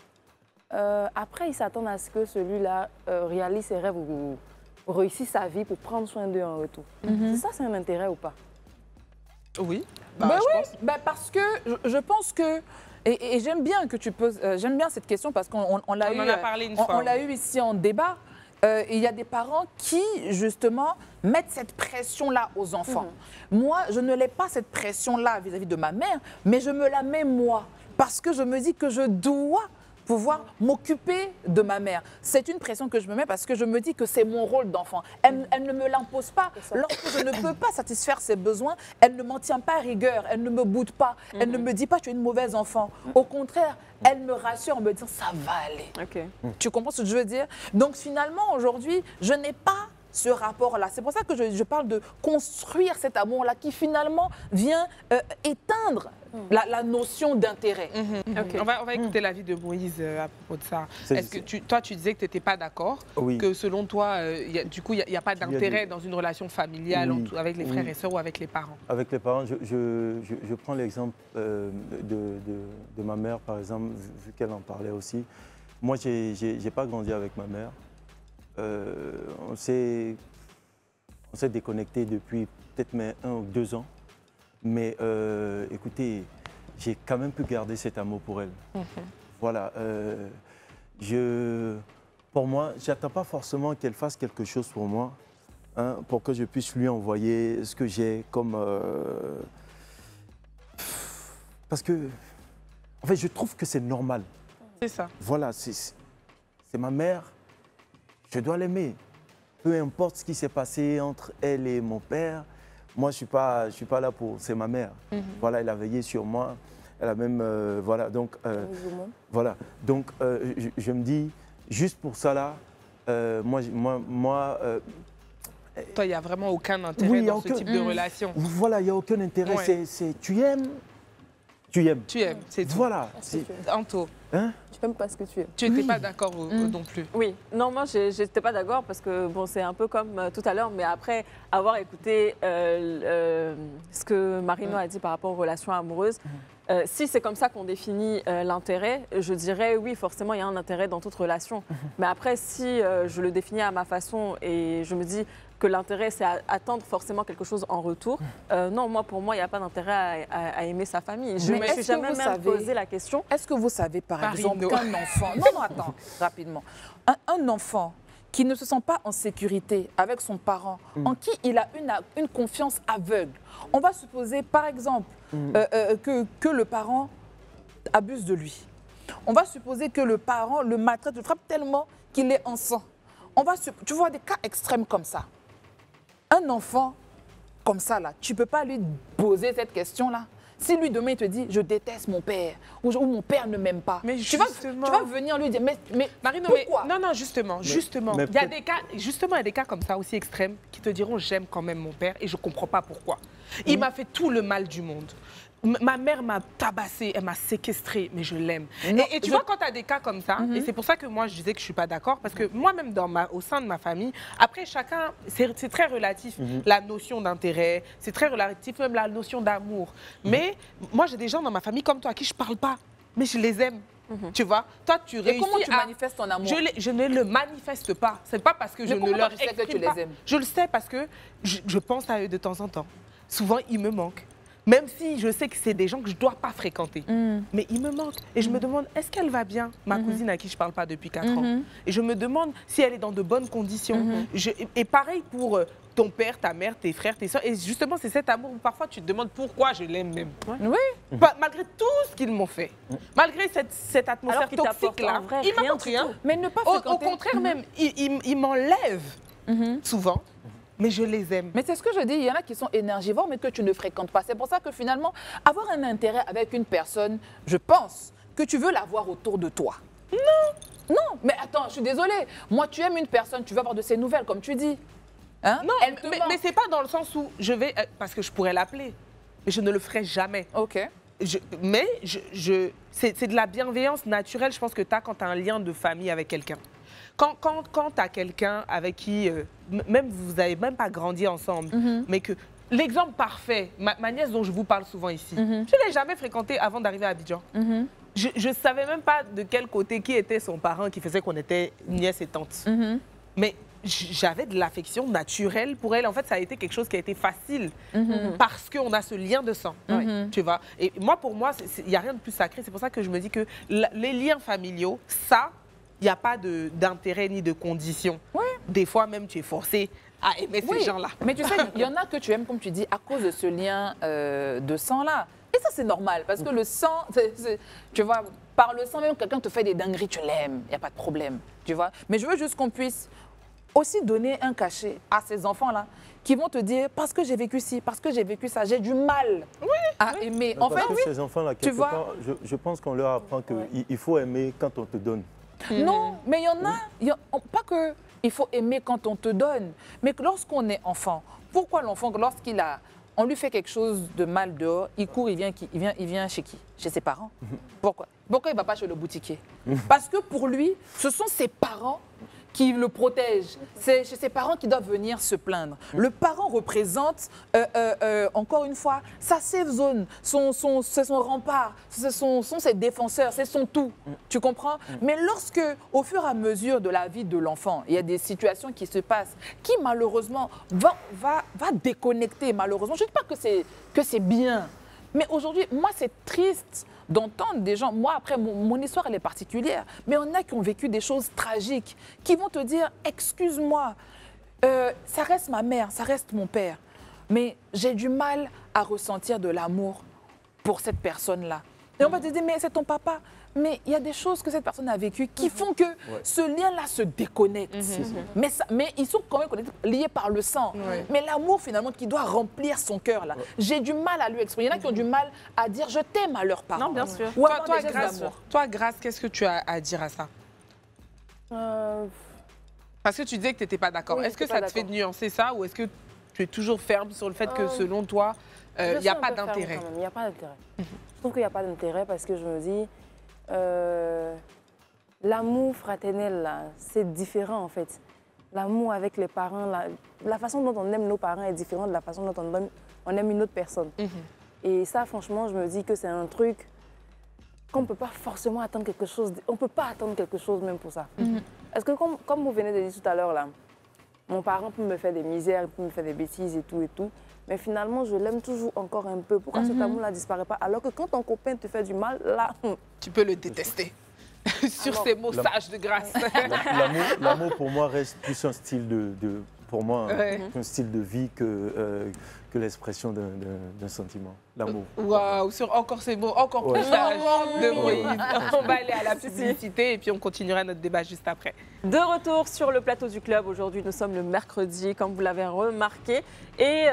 Après, ils s'attendent à ce que celui-là réalise ses rêves ou réussisse sa vie pour prendre soin d'eux en retour. C'est ça, c'est un intérêt ou pas? Oui. Bah oui, bah parce que je pense que et j'aime bien que tu poses, j'aime bien cette question parce qu'on l'a eu, en a parlé une fois. on l'a eu ici en débat. Il y a des parents qui justement mettent cette pression-là aux enfants. Moi, je ne l'ai pas cette pression-là vis-à-vis de ma mère, mais je me la mets moi parce que je me dis que je dois pouvoir m'occuper de ma mère. C'est une pression que je me mets parce que je me dis que c'est mon rôle d'enfant. Elle ne me l'impose pas. Lorsque je ne peux pas satisfaire ses besoins, elle ne m'en tient pas rigueur, elle ne me boude pas, elle ne me dit pas tu es une mauvaise enfant. Au contraire, elle me rassure en me disant ça va aller. Ok. Tu comprends ce que je veux dire? Donc finalement, aujourd'hui, je n'ai pas ce rapport-là. C'est pour ça que je parle de construire cet amour-là qui finalement vient éteindre la notion d'intérêt. Ok. On va écouter l'avis de Moïse à propos de ça. C'est- Est-ce que toi, tu disais que tu n'étais pas d'accord, Oui. que selon toi, du coup, il n'y a pas d'intérêt dans une relation familiale Oui. avec les frères Oui. et sœurs ou avec les parents? Avec les parents, je prends l'exemple de ma mère, par exemple, vu qu'elle en parlait aussi. Moi, je n'ai pas grandi avec ma mère. On s'est déconnecté depuis peut-être 1 ou 2 ans. Mais écoutez, j'ai quand même pu garder cet amour pour elle. Voilà. Pour moi, je n'attends pas forcément qu'elle fasse quelque chose pour moi, hein, pour que je puisse lui envoyer ce que j'ai comme... Parce que, en fait, je trouve que c'est normal. C'est ça. Voilà, c'est ma mère, je dois l'aimer. Peu importe ce qui s'est passé entre elle et mon père, moi, je suis pas là pour... C'est ma mère. Voilà, elle a veillé sur moi. Elle a même... voilà, donc... voilà, donc je me dis, juste pour ça, là, Toi, il n'y a vraiment aucun intérêt dans ce type de relation. Voilà, il n'y a aucun intérêt. Ouais. Tu aimes, tu aimes. Tu aimes, c'est tout. Voilà. Anto, Hein? Tu n'aimes pas ce que tu aimes. tu n'étais pas d'accord non plus. Oui, non, moi, j'étais pas d'accord parce que, bon, c'est un peu comme tout à l'heure, mais après avoir écouté ce que Marino a dit par rapport aux relations amoureuses, si c'est comme ça qu'on définit l'intérêt, je dirais oui, forcément, il y a un intérêt dans toute relation. Mais après, si je le définis à ma façon et je me dis que l'intérêt, c'est attendre forcément quelque chose en retour, non, pour moi, il n'y a pas d'intérêt à aimer sa famille. Je ne me suis jamais même posé la question. Est-ce que vous savez, par Marino. exemple, qu'un enfant... Non, attends, rapidement. Un enfant qui ne se sent pas en sécurité avec son parent, en qui il a une confiance aveugle, on va supposer, par exemple, que le parent abuse de lui. On va supposer que le parent le maltraite, le frappe tellement qu'il est en sang. Tu vois des cas extrêmes comme ça. Un enfant comme ça, là, tu ne peux pas lui poser cette question-là. Si lui, demain, il te dit « je déteste mon père » ou « mon père ne m'aime pas », tu vas venir lui dire « mais Marino, pourquoi ?» Non, justement. mais Il y a des cas, justement, il y a des cas comme ça aussi extrêmes qui te diront « j'aime quand même mon père et je ne comprends pas pourquoi ». Il m'a fait tout le mal du monde. Ma mère m'a tabassé, elle m'a séquestré, mais je l'aime. Et tu vois, quand tu as des cas comme ça, et c'est pour ça que moi, je disais que je ne suis pas d'accord, parce que moi-même, au sein de ma famille, après, chacun, c'est très relatif, la notion d'intérêt, c'est très relatif, même la notion d'amour. Mais moi, j'ai des gens dans ma famille comme toi à qui je ne parle pas, mais je les aime. Tu vois, toi, tu réussis. Et comment tu manifestes ton amour? Je ne le manifeste pas. C'est pas parce que je ne leur tu sais que tu exprime les pas. aimes? Je le sais parce que je pense à eux de temps en temps. Souvent, ils me manquent. Même si je sais que c'est des gens que je ne dois pas fréquenter. Mais ils me manquent. Et je me demande, est-ce qu'elle va bien, ma cousine à qui je ne parle pas depuis 4 ans? Et je me demande si elle est dans de bonnes conditions. Et pareil pour ton père, ta mère, tes frères, tes soeurs. Et justement, c'est cet amour où parfois tu te demandes pourquoi je l'aime même. Oui. Malgré tout ce qu'ils m'ont fait, malgré cette atmosphère toxique-là, ils m'apportent rien. Mais ne pas Au fréquenter... contraire même, ils m'enlèvent souvent. Mais je les aime. Mais c'est ce que je dis, il y en a qui sont énergivores, mais que tu ne fréquentes pas. C'est pour ça que finalement, avoir un intérêt avec une personne, je pense que tu veux l'avoir autour de toi. Non, mais attends, je suis désolée. Moi, tu aimes une personne, tu veux avoir de ses nouvelles, comme tu dis. Hein? Non, Elle te mais manque. c'est pas dans le sens où je vais... Parce que je pourrais l'appeler, mais je ne le ferai jamais. Ok. c'est de la bienveillance naturelle, je pense que tu as quand tu as un lien de famille avec quelqu'un. Quand tu as quelqu'un avec qui, même vous n'avez même pas grandi ensemble, mais que l'exemple parfait, ma nièce dont je vous parle souvent ici, je ne l'ai jamais fréquentée avant d'arriver à Abidjan. Je ne savais même pas de quel côté, qui était son parent qui faisait qu'on était nièce et tante. Mais j'avais de l'affection naturelle pour elle. En fait, ça a été quelque chose qui a été facile parce qu'on a ce lien de sang, tu vois. Et moi, pour moi, il n'y a rien de plus sacré. C'est pour ça que je me dis que les liens familiaux, ça, il n'y a pas d'intérêt ni de condition. Des fois, même, tu es forcé à aimer ces gens-là. Mais tu sais, il y en a que tu aimes, comme tu dis, à cause de ce lien de sang-là. Et ça, c'est normal, parce que le sang, tu vois, par le sang, même quelqu'un te fait des dingueries, tu l'aimes, il n'y a pas de problème, tu vois. Mais je veux juste qu'on puisse aussi donner un cachet à ces enfants-là qui vont te dire, parce que j'ai vécu ci, parce que j'ai vécu ça, j'ai du mal à aimer. En fait, ces enfants-là, tu vois, je pense qu'on leur apprend qu'il faut aimer quand on te donne. Non, mais il y en a, pas que il faut aimer quand on te donne, mais que lorsqu'on est enfant, pourquoi l'enfant, on lui fait quelque chose de mal dehors, il court, il vient chez qui? Chez ses parents. Pourquoi il ne va pas chez le boutiquier? Parce que pour lui, ce sont ses parents qui le protègent. C'est chez ses parents qui doivent venir se plaindre. Le parent représente, encore une fois, sa safe zone, c'est son rempart, ce sont ses défenseurs, c'est son tout. Tu comprends? Mais lorsque, au fur et à mesure de la vie de l'enfant, il y a des situations qui se passent, qui malheureusement va déconnecter, malheureusement. Je ne dis pas que c'est bien, mais aujourd'hui, moi, c'est triste d'entendre des gens, moi après mon histoire elle est particulière, mais on a qui ont vécu des choses tragiques, qui vont te dire, excuse-moi, ça reste ma mère, ça reste mon père, mais j'ai du mal à ressentir de l'amour pour cette personne-là. Et on va te dire, mais c'est ton papa. Mais il y a des choses que cette personne a vécues qui font que ce lien-là se déconnecte. Mais ils sont quand même liés par le sang. Mais l'amour, finalement, qui doit remplir son cœur, là, j'ai du mal à lui exprimer. Il y en a qui ont du mal à dire « je t'aime » à leurs parents. Non, bien sûr. Toi, Grâce, qu'est-ce que tu as à dire à ça? Parce que tu disais que tu n'étais pas d'accord. Oui, est-ce que ça te fait nuancer ça ou est-ce que tu es toujours ferme sur le fait que, selon toi, il n'y a pas d'intérêt? Il n'y a pas d'intérêt. Je trouve qu'il n'y a pas d'intérêt parce que je me dis... l'amour fraternel, c'est différent en fait. L'amour avec les parents, la façon dont on aime nos parents est différente de la façon dont on aime une autre personne. Et ça, franchement, je me dis que c'est un truc qu'on ne peut pas forcément attendre quelque chose. On ne peut pas attendre quelque chose même pour ça. Parce que comme vous venez de dire tout à l'heure, là, mon parent peut me faire des misères, peut me faire des bêtises et tout. Mais finalement, je l'aime toujours encore un peu. Pourquoi cet amour-là ne disparaît pas? Alors que quand ton copain te fait du mal, là... Tu peux le détester. Sur ces mots sages de Grâce. L'amour, pour moi, reste plus un style pour moi, un style de vie que l'expression d'un sentiment. L'amour. Waouh, sur encore ces mots, encore plus sages de Moïse. On va aller à la publicité et puis on continuera notre débat juste après. De retour sur le plateau du club. Aujourd'hui, nous sommes le mercredi, comme vous l'avez remarqué. Et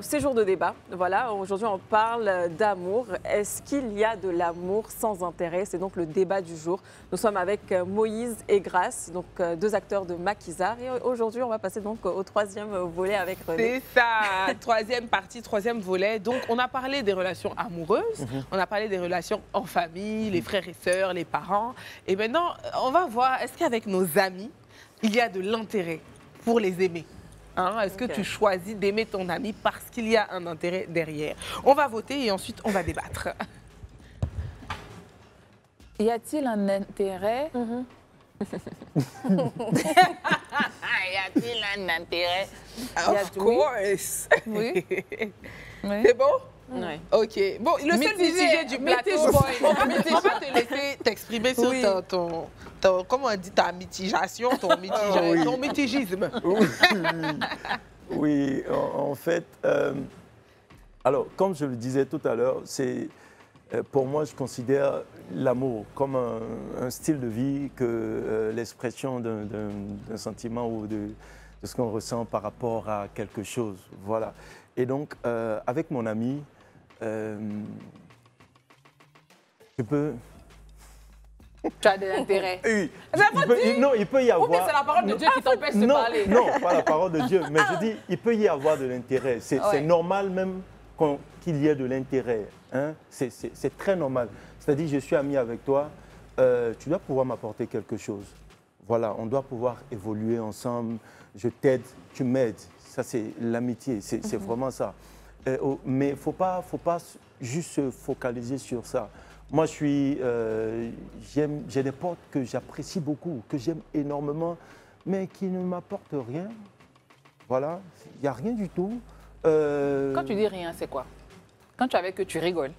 c'est jour de débat. Voilà, aujourd'hui, on parle d'amour. Est-ce qu'il y a de l'amour sans intérêt? C'est donc le débat du jour. Nous sommes avec Moïse et Grâce, donc deux acteurs de Maquisard. Et aujourd'hui, on va passer donc au troisième volet avec René. C'est ça, troisième partie, troisième volet. Donc, on a parlé des relations amoureuses, on a parlé des relations en famille, les frères et sœurs, les parents. Et maintenant, on va voir, est-ce qu'avec nos amis, il y a de l'intérêt pour les aimer? Est-ce que tu choisis d'aimer ton ami parce qu'il y a un intérêt derrière? On va voter et ensuite on va débattre. Y a-t-il un intérêt? Y a-t-il un intérêt? Of course. Oui. C'est bon? Oui. OK. Bon, le seul mitigé du plateau, on va te laisser t'exprimer sur ton comment on dit, ta mitigation, ton mitigisme. Oui, en fait, alors, comme je le disais tout à l'heure, pour moi, je considère l'amour comme un style de vie que l'expression d'un sentiment ou de ce qu'on ressent par rapport à quelque chose. Voilà. Et donc, avec mon ami, je peux... Tu as de l'intérêt. Oui. Non, il peut y avoir... Ou bien c'est la parole de Dieu qui t'empêche de parler. Non, pas la parole de Dieu, mais je dis, il peut y avoir de l'intérêt. C'est normal même qu'il qu'il y ait de l'intérêt. Hein, c'est très normal. C'est-à-dire, je suis ami avec toi, tu dois pouvoir m'apporter quelque chose. Voilà, on doit pouvoir évoluer ensemble. Je t'aide, tu m'aides. Ça, c'est l'amitié, c'est vraiment ça. Mais il ne faut pas juste se focaliser sur ça. Moi, j'ai des potes que j'apprécie beaucoup, que j'aime énormément, mais qui ne m'apportent rien. Voilà, il n'y a rien du tout. Quand tu dis rien, c'est quoi? Quand tu es avec eux, tu rigoles.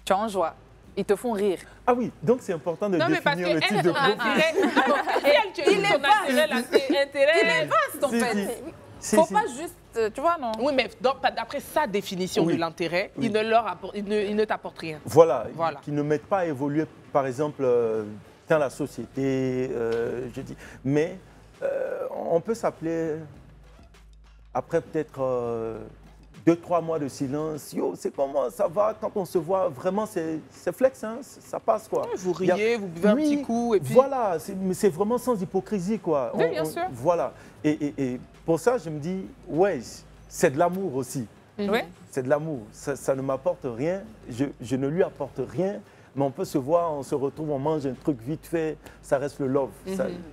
Tu es en joie. Ils te font rire. Ah oui, donc c'est important de définir le type de groupe. Il est vaste, en fait. Il ne faut pas juste, tu vois, non? Oui, mais d'après sa définition de l'intérêt, il ne t'apporte rien. Voilà. Qui ne m'aide pas à évoluer, par exemple, dans la société, je dis. Mais on peut s'appeler, après peut-être 2-3 mois de silence, yo, c'est comment, ça va, quand on se voit, vraiment, c'est flex, hein, ça passe, quoi. Vous riez, vous buvez un petit coup, et puis... Voilà, mais c'est vraiment sans hypocrisie, quoi. Oui, bien sûr. Voilà, et pour ça, je me dis, ouais, c'est de l'amour aussi. Oui. C'est de l'amour, ça ne m'apporte rien, je ne lui apporte rien, mais on peut se voir, on se retrouve, on mange un truc vite fait, ça reste le love,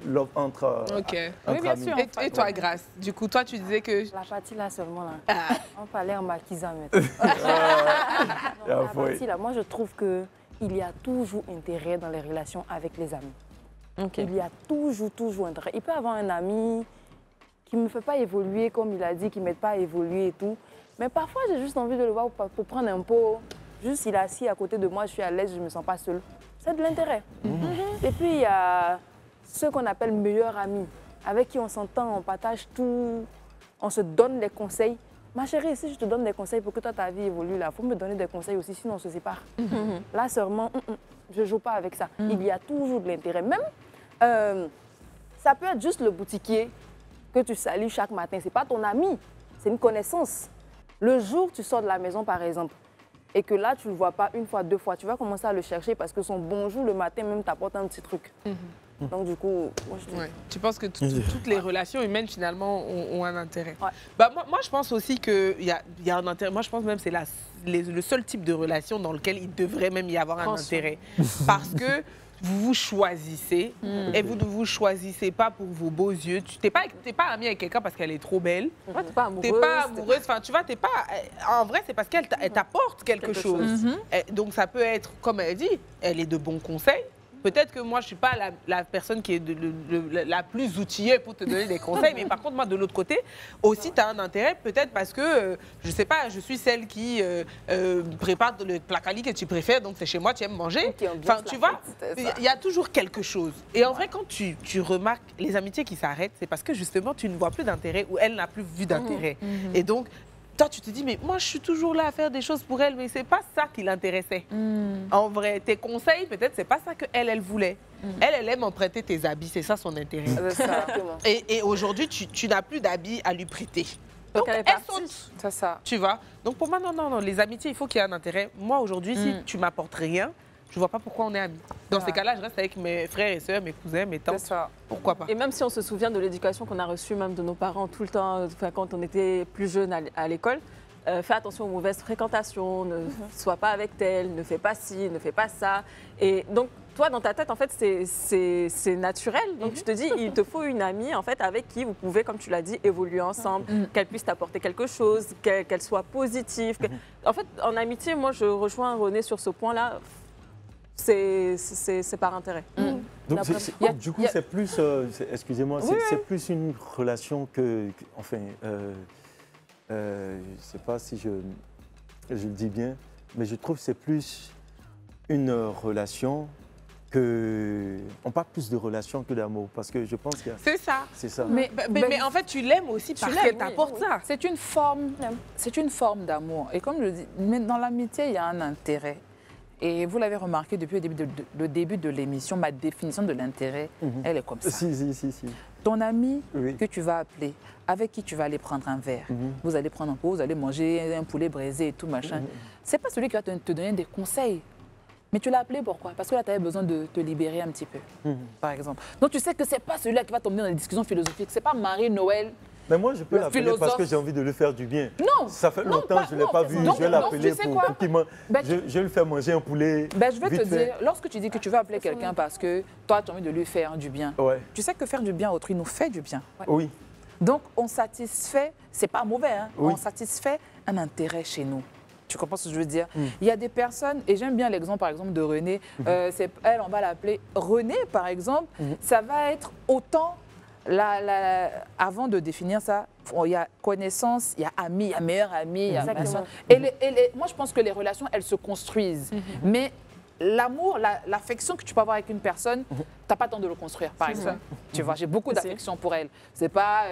love entre oui, bien amis. sûr. Et toi, Grace, du coup, toi, tu disais que... La partie là seulement, là. On parlait en maquisant maintenant. La partie là, moi, je trouve qu'il y a toujours intérêt dans les relations avec les amis. Il y a toujours intérêt. Il peut y avoir un ami qui ne me fait pas évoluer, comme il a dit, qui ne m'aide pas à évoluer et tout. Mais parfois, j'ai juste envie de le voir pour prendre un pot. Juste, il est assis à côté de moi, je suis à l'aise, je ne me sens pas seule. C'est de l'intérêt. Et puis, il y a ceux qu'on appelle meilleurs amis, avec qui on s'entend, on partage tout, on se donne des conseils. Ma chérie, si je te donne des conseils pour que toi, ta vie évolue, il faut me donner des conseils aussi, sinon on se sépare. Là, seulement, je ne joue pas avec ça. Il y a toujours de l'intérêt. Même, ça peut être juste le boutiquier que tu salues chaque matin. Ce n'est pas ton ami, c'est une connaissance. Le jour où tu sors de la maison, par exemple, et que là, tu ne le vois pas une fois, 2 fois, tu vas commencer à le chercher parce que son bonjour le matin même t'apporte un petit truc. Donc du coup, moi je te... Tu penses que toutes les relations humaines finalement ont un intérêt. Ouais. Bah, moi, je pense aussi qu'il y a un intérêt. Moi, je pense même que c'est le seul type de relation dans lequel il devrait même y avoir un intérêt. Parce que vous vous choisissez et vous ne vous choisissez pas pour vos beaux yeux. Tu n'es pas amie avec quelqu'un parce qu'elle est trop belle. Tu n'es pas amoureuse. Tu n'es pas amoureuse. Enfin, tu vois, t'es pas... En vrai, c'est parce qu'elle t'apporte quelque chose. Donc, ça peut être, comme elle dit, elle est de bons conseils. Peut-être que moi, je ne suis pas la personne qui est la plus outillée pour te donner des conseils, mais par contre, moi, de l'autre côté, aussi, tu as un intérêt, peut-être parce que, je ne sais pas, je suis celle qui prépare le placali que tu préfères, donc c'est chez moi, tu aimes manger. Enfin, tu vois, il y a toujours quelque chose. Et en vrai, quand tu remarques les amitiés qui s'arrêtent, c'est parce que, justement, tu ne vois plus d'intérêt ou elle n'a plus vu d'intérêt. Et donc, toi, tu te dis, mais moi, je suis toujours là à faire des choses pour elle, mais c'est pas ça qui l'intéressait. En vrai, tes conseils, peut-être, c'est pas ça qu'elle voulait. Elle aime emprunter tes habits, c'est ça son intérêt. Et aujourd'hui, tu n'as plus d'habits à lui prêter. Donc, elle saute. C'est ça. Tu vois. Donc, pour moi, non, les amitiés, il faut qu'il y ait un intérêt. Moi, aujourd'hui, si tu m'apportes rien, je vois pas pourquoi on est amis. Dans ces cas-là, je reste avec mes frères et sœurs, mes cousins, mes tantes. Pourquoi pas? Et même si on se souvient de l'éducation qu'on a reçue même de nos parents tout le temps, quand on était plus jeune à l'école, fais attention aux mauvaises fréquentations, ne sois pas avec tel, ne fais pas ci, ne fais pas ça. Et donc, toi, dans ta tête, en fait, c'est naturel. Donc, tu te dis, il te faut une amie, en fait, avec qui vous pouvez, comme tu l'as dit, évoluer ensemble, qu'elle puisse t'apporter quelque chose, qu'elle soit positive. En fait, en amitié, moi, je rejoins René sur ce point-là. C'est par intérêt. Donc, du coup, c'est plus, excusez-moi, c'est plus une relation que, enfin, je ne sais pas si je le dis bien, mais je trouve que c'est plus une relation que... On parle plus de relation que d'amour, parce que je pense que... C'est ça. C'est ça. Mais en fait, tu l'aimes aussi parce qu'elle t'apporte ça. C'est une forme d'amour. Et comme je le dis, mais dans l'amitié, il y a un intérêt. Et vous l'avez remarqué depuis le début de l'émission, ma définition de l'intérêt, elle est comme ça. Si. Ton ami que tu vas appeler, avec qui tu vas aller prendre un verre, vous allez prendre un pot, vous allez manger un poulet braisé et tout, machin. C'est pas celui qui va te donner des conseils. Mais tu l'as appelé pourquoi? Parce que là, tu avais besoin de te libérer un petit peu, par exemple. Donc, tu sais que c'est pas celui-là qui va t'emmener dans des discussions philosophiques. C'est pas Marie-Noël Mais moi, je peux Le l'appeler parce philosophe. que j'ai envie de lui faire du bien. Non. Ça fait Non, longtemps pas- que je ne l'ai non, pas c'est vu. ça. Je vais Donc, l'appeler tu sais pour quoi? qu'il me... Ben, je vais lui faire manger un poulet. Ben, je vais vite te fait. dire, lorsque tu dis que tu veux appeler quelqu'un parce que toi, tu as envie de lui faire du bien, Ouais. tu sais que faire du bien à autrui nous fait du bien. Oui. Donc, on satisfait, c'est pas mauvais, hein, Oui. on satisfait un intérêt chez nous. Tu comprends ce que je veux dire? Il y a des personnes, et j'aime bien l'exemple par exemple de Renée, c'est elle, on va l'appeler Renée par exemple, ça va être autant, avant de définir ça, il y a connaissance, il y a ami, il y a meilleur ami, il y a machin. Moi je pense que les relations, elles se construisent. Mais l'amour, l'affection que tu peux avoir avec une personne, tu n'as pas le temps de le construire, par exemple. Tu vois, j'ai beaucoup d'affection pour elle. C'est pas...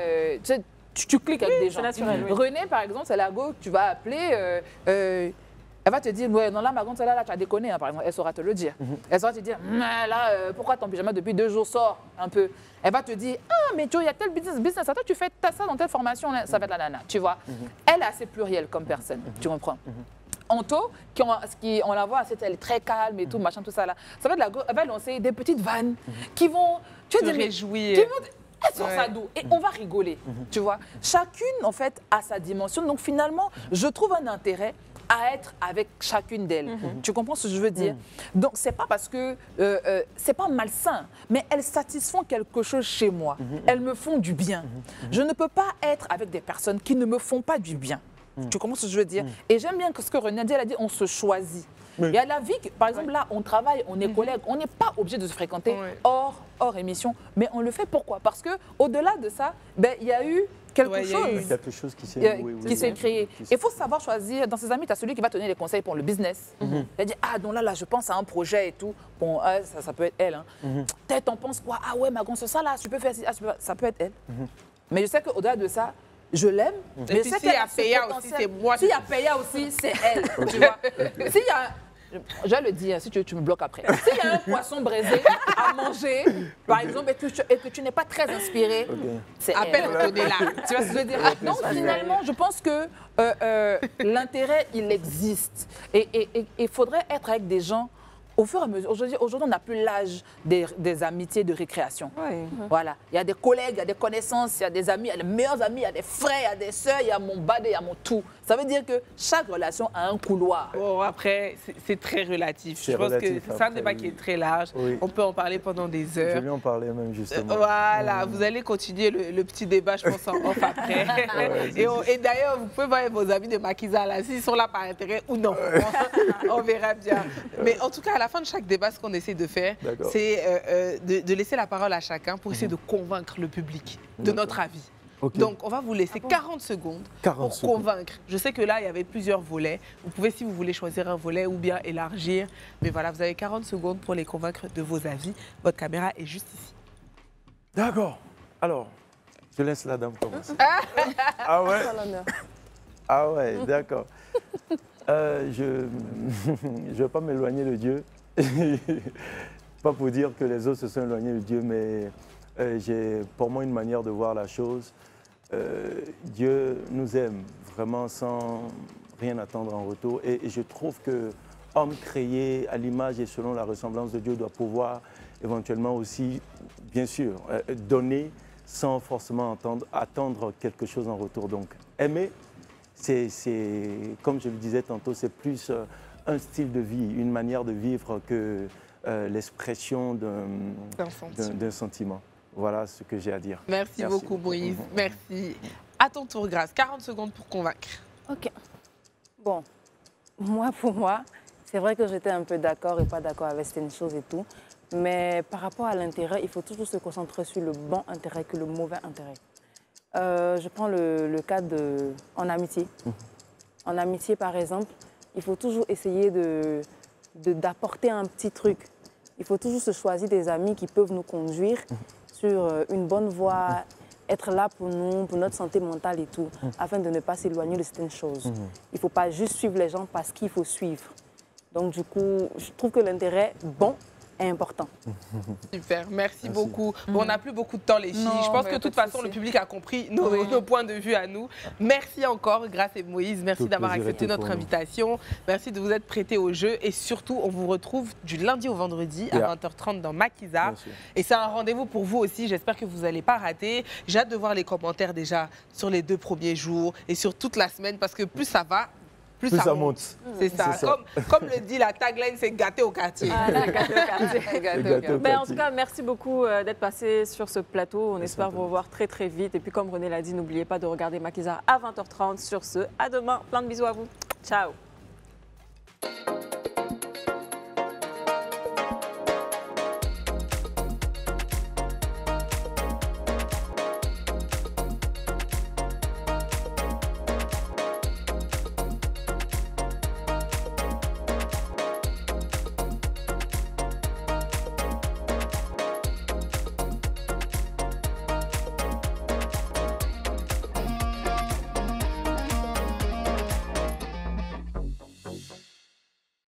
tu sais, tu cliques avec des gens. naturel, oui. Renée, par exemple, c'est la go que tu vas appeler. Elle va te dire, ouais, non, là, ma grande, là, tu as déconné, hein, par exemple. Elle saura te le dire. Elle saura te dire, là, pourquoi ton pyjama depuis 2 jours sort un peu? Elle va te dire, ah, mais Joe, il y a tel business. Toi, tu fais ça dans telle formation, là, ça va être la nana. Tu vois? Elle est assez plurielle comme personne. Tu comprends? Anto, on la voit, elle est très calme et tout, machin, tout ça là. Ça va être la go, elle va lancer des petites vannes qui vont, tu vas Te dire, réjouir. Elle sort ça d'où et on va rigoler, tu vois. Chacune, en fait, a sa dimension. Donc, finalement, je trouve un intérêt à être avec chacune d'elles. Tu comprends ce que je veux dire? Donc, c'est pas parce que c'est pas malsain, mais elles satisfont quelque chose chez moi. Elles me font du bien. Je ne peux pas être avec des personnes qui ne me font pas du bien. Tu comprends ce que je veux dire? Et j'aime bien ce que Renée a dit, elle a dit on se choisit. Il y a la vie, par exemple, là, on travaille, on est collègues, on n'est pas obligé de se fréquenter hors émission, mais on le fait pourquoi? Parce qu'au-delà de ça, ben, il y a eu quelque chose qui s'est créé. Il faut savoir choisir. Dans ses amis, tu as celui qui va te donner les conseils pour le business. Il va dire, ah non, là, je pense à un projet et tout. Bon, ça peut être elle. Hein. Peut-être t'en penses quoi? Ah ouais, ma grande, ça là, tu peux faire ça peut être elle. Mais je sais qu'au-delà de ça, je l'aime. Et puis s'il y a Paya aussi, c'est moi. S'il y a Paya aussi, c'est elle. Tu vois? S'il y a... Je vais le dire, si tu me bloques après. S'il y a un poisson braisé à manger, par exemple, et que tu n'es pas très inspiré, c'est appelle elle. Tu vois ce que je veux dire? Donc finalement, je pense que l'intérêt, il existe. Et il faudrait être avec des gens au fur et à mesure. Aujourd'hui, on n'a plus l'âge des amitiés de récréation. Voilà. Il y a des collègues, il y a des connaissances, il y a des amis, il y a les meilleurs amis, il y a des frères, il y a des sœurs, il y a mon bad et il y a mon tout. Ça veut dire que chaque relation a un couloir. Bon, après, c'est très relatif. Je pense que c'est un débat qui est très large. On peut en parler pendant des heures. Je vais en parler même, justement. Voilà, vous allez continuer le petit débat, je pense, en off après. Et d'ailleurs, vous pouvez voir vos amis de Makiza, là, s'ils sont là par intérêt ou non. On verra bien. Mais en tout cas, à la fin de chaque débat, ce qu'on essaie de faire, c'est de laisser la parole à chacun pour essayer de convaincre le public de notre avis. Donc, on va vous laisser 40 secondes pour convaincre. Je sais que là, il y avait plusieurs volets. Vous pouvez, si vous voulez, choisir un volet ou bien élargir. Mais voilà, vous avez 40 secondes pour les convaincre de vos avis. Votre caméra est juste ici. D'accord. Alors, je laisse la dame commencer. Ah ouais? Ah ouais, d'accord. Je ne vais pas m'éloigner de Dieu. Pas pour dire que les autres se sont éloignés de Dieu, mais j'ai pour moi une manière de voir la chose. Dieu nous aime vraiment sans rien attendre en retour. Et je trouve que homme créé à l'image et selon la ressemblance de Dieu doit pouvoir éventuellement aussi, bien sûr, donner sans forcément attendre quelque chose en retour. Donc, aimer, c'est, comme je le disais tantôt, c'est plus un style de vie, une manière de vivre que l'expression d'un sentiment. Voilà ce que j'ai à dire. Merci beaucoup, Moïse. Merci. À ton tour, Grâce. 40 secondes pour convaincre. OK. Bon, pour moi, c'est vrai que j'étais un peu d'accord et pas d'accord avec certaines choses et tout. Mais par rapport à l'intérêt, il faut toujours se concentrer sur le bon intérêt que le mauvais intérêt. Je prends le cas en amitié. En amitié, par exemple, il faut toujours essayer d'apporter un petit truc. Il faut toujours se choisir des amis qui peuvent nous conduire sur une bonne voie, être là pour nous, pour notre santé mentale et tout, afin de ne pas s'éloigner de certaines choses. Il ne faut pas juste suivre les gens parce qu'il faut suivre. Donc du coup, je trouve que l'intérêt, bon, est important. Super, merci beaucoup. Bon, on n'a plus beaucoup de temps, les filles. Non, Je pense mais que de toute façon, le public a compris nos points de vue à nous. Merci encore, Grace et Moïse. Merci d'avoir accepté notre invitation. Merci de vous être prêtés au jeu. Et surtout, on vous retrouve du lundi au vendredi à 20h30 dans Maquisa. Et c'est un rendez-vous pour vous aussi. J'espère que vous n'allez pas rater. J'ai hâte de voir les commentaires déjà sur les 2 premiers jours et sur toute la semaine parce que plus ça va, plus ça monte. C'est ça. Comme le dit la tagline, c'est gâté au quartier. Gâté au quartier. En tout cas, merci beaucoup d'être passé sur ce plateau. On espère vous revoir très très vite. Et puis comme René l'a dit, n'oubliez pas de regarder Maquisa à 20h30. Sur ce, à demain. Plein de bisous à vous. Ciao.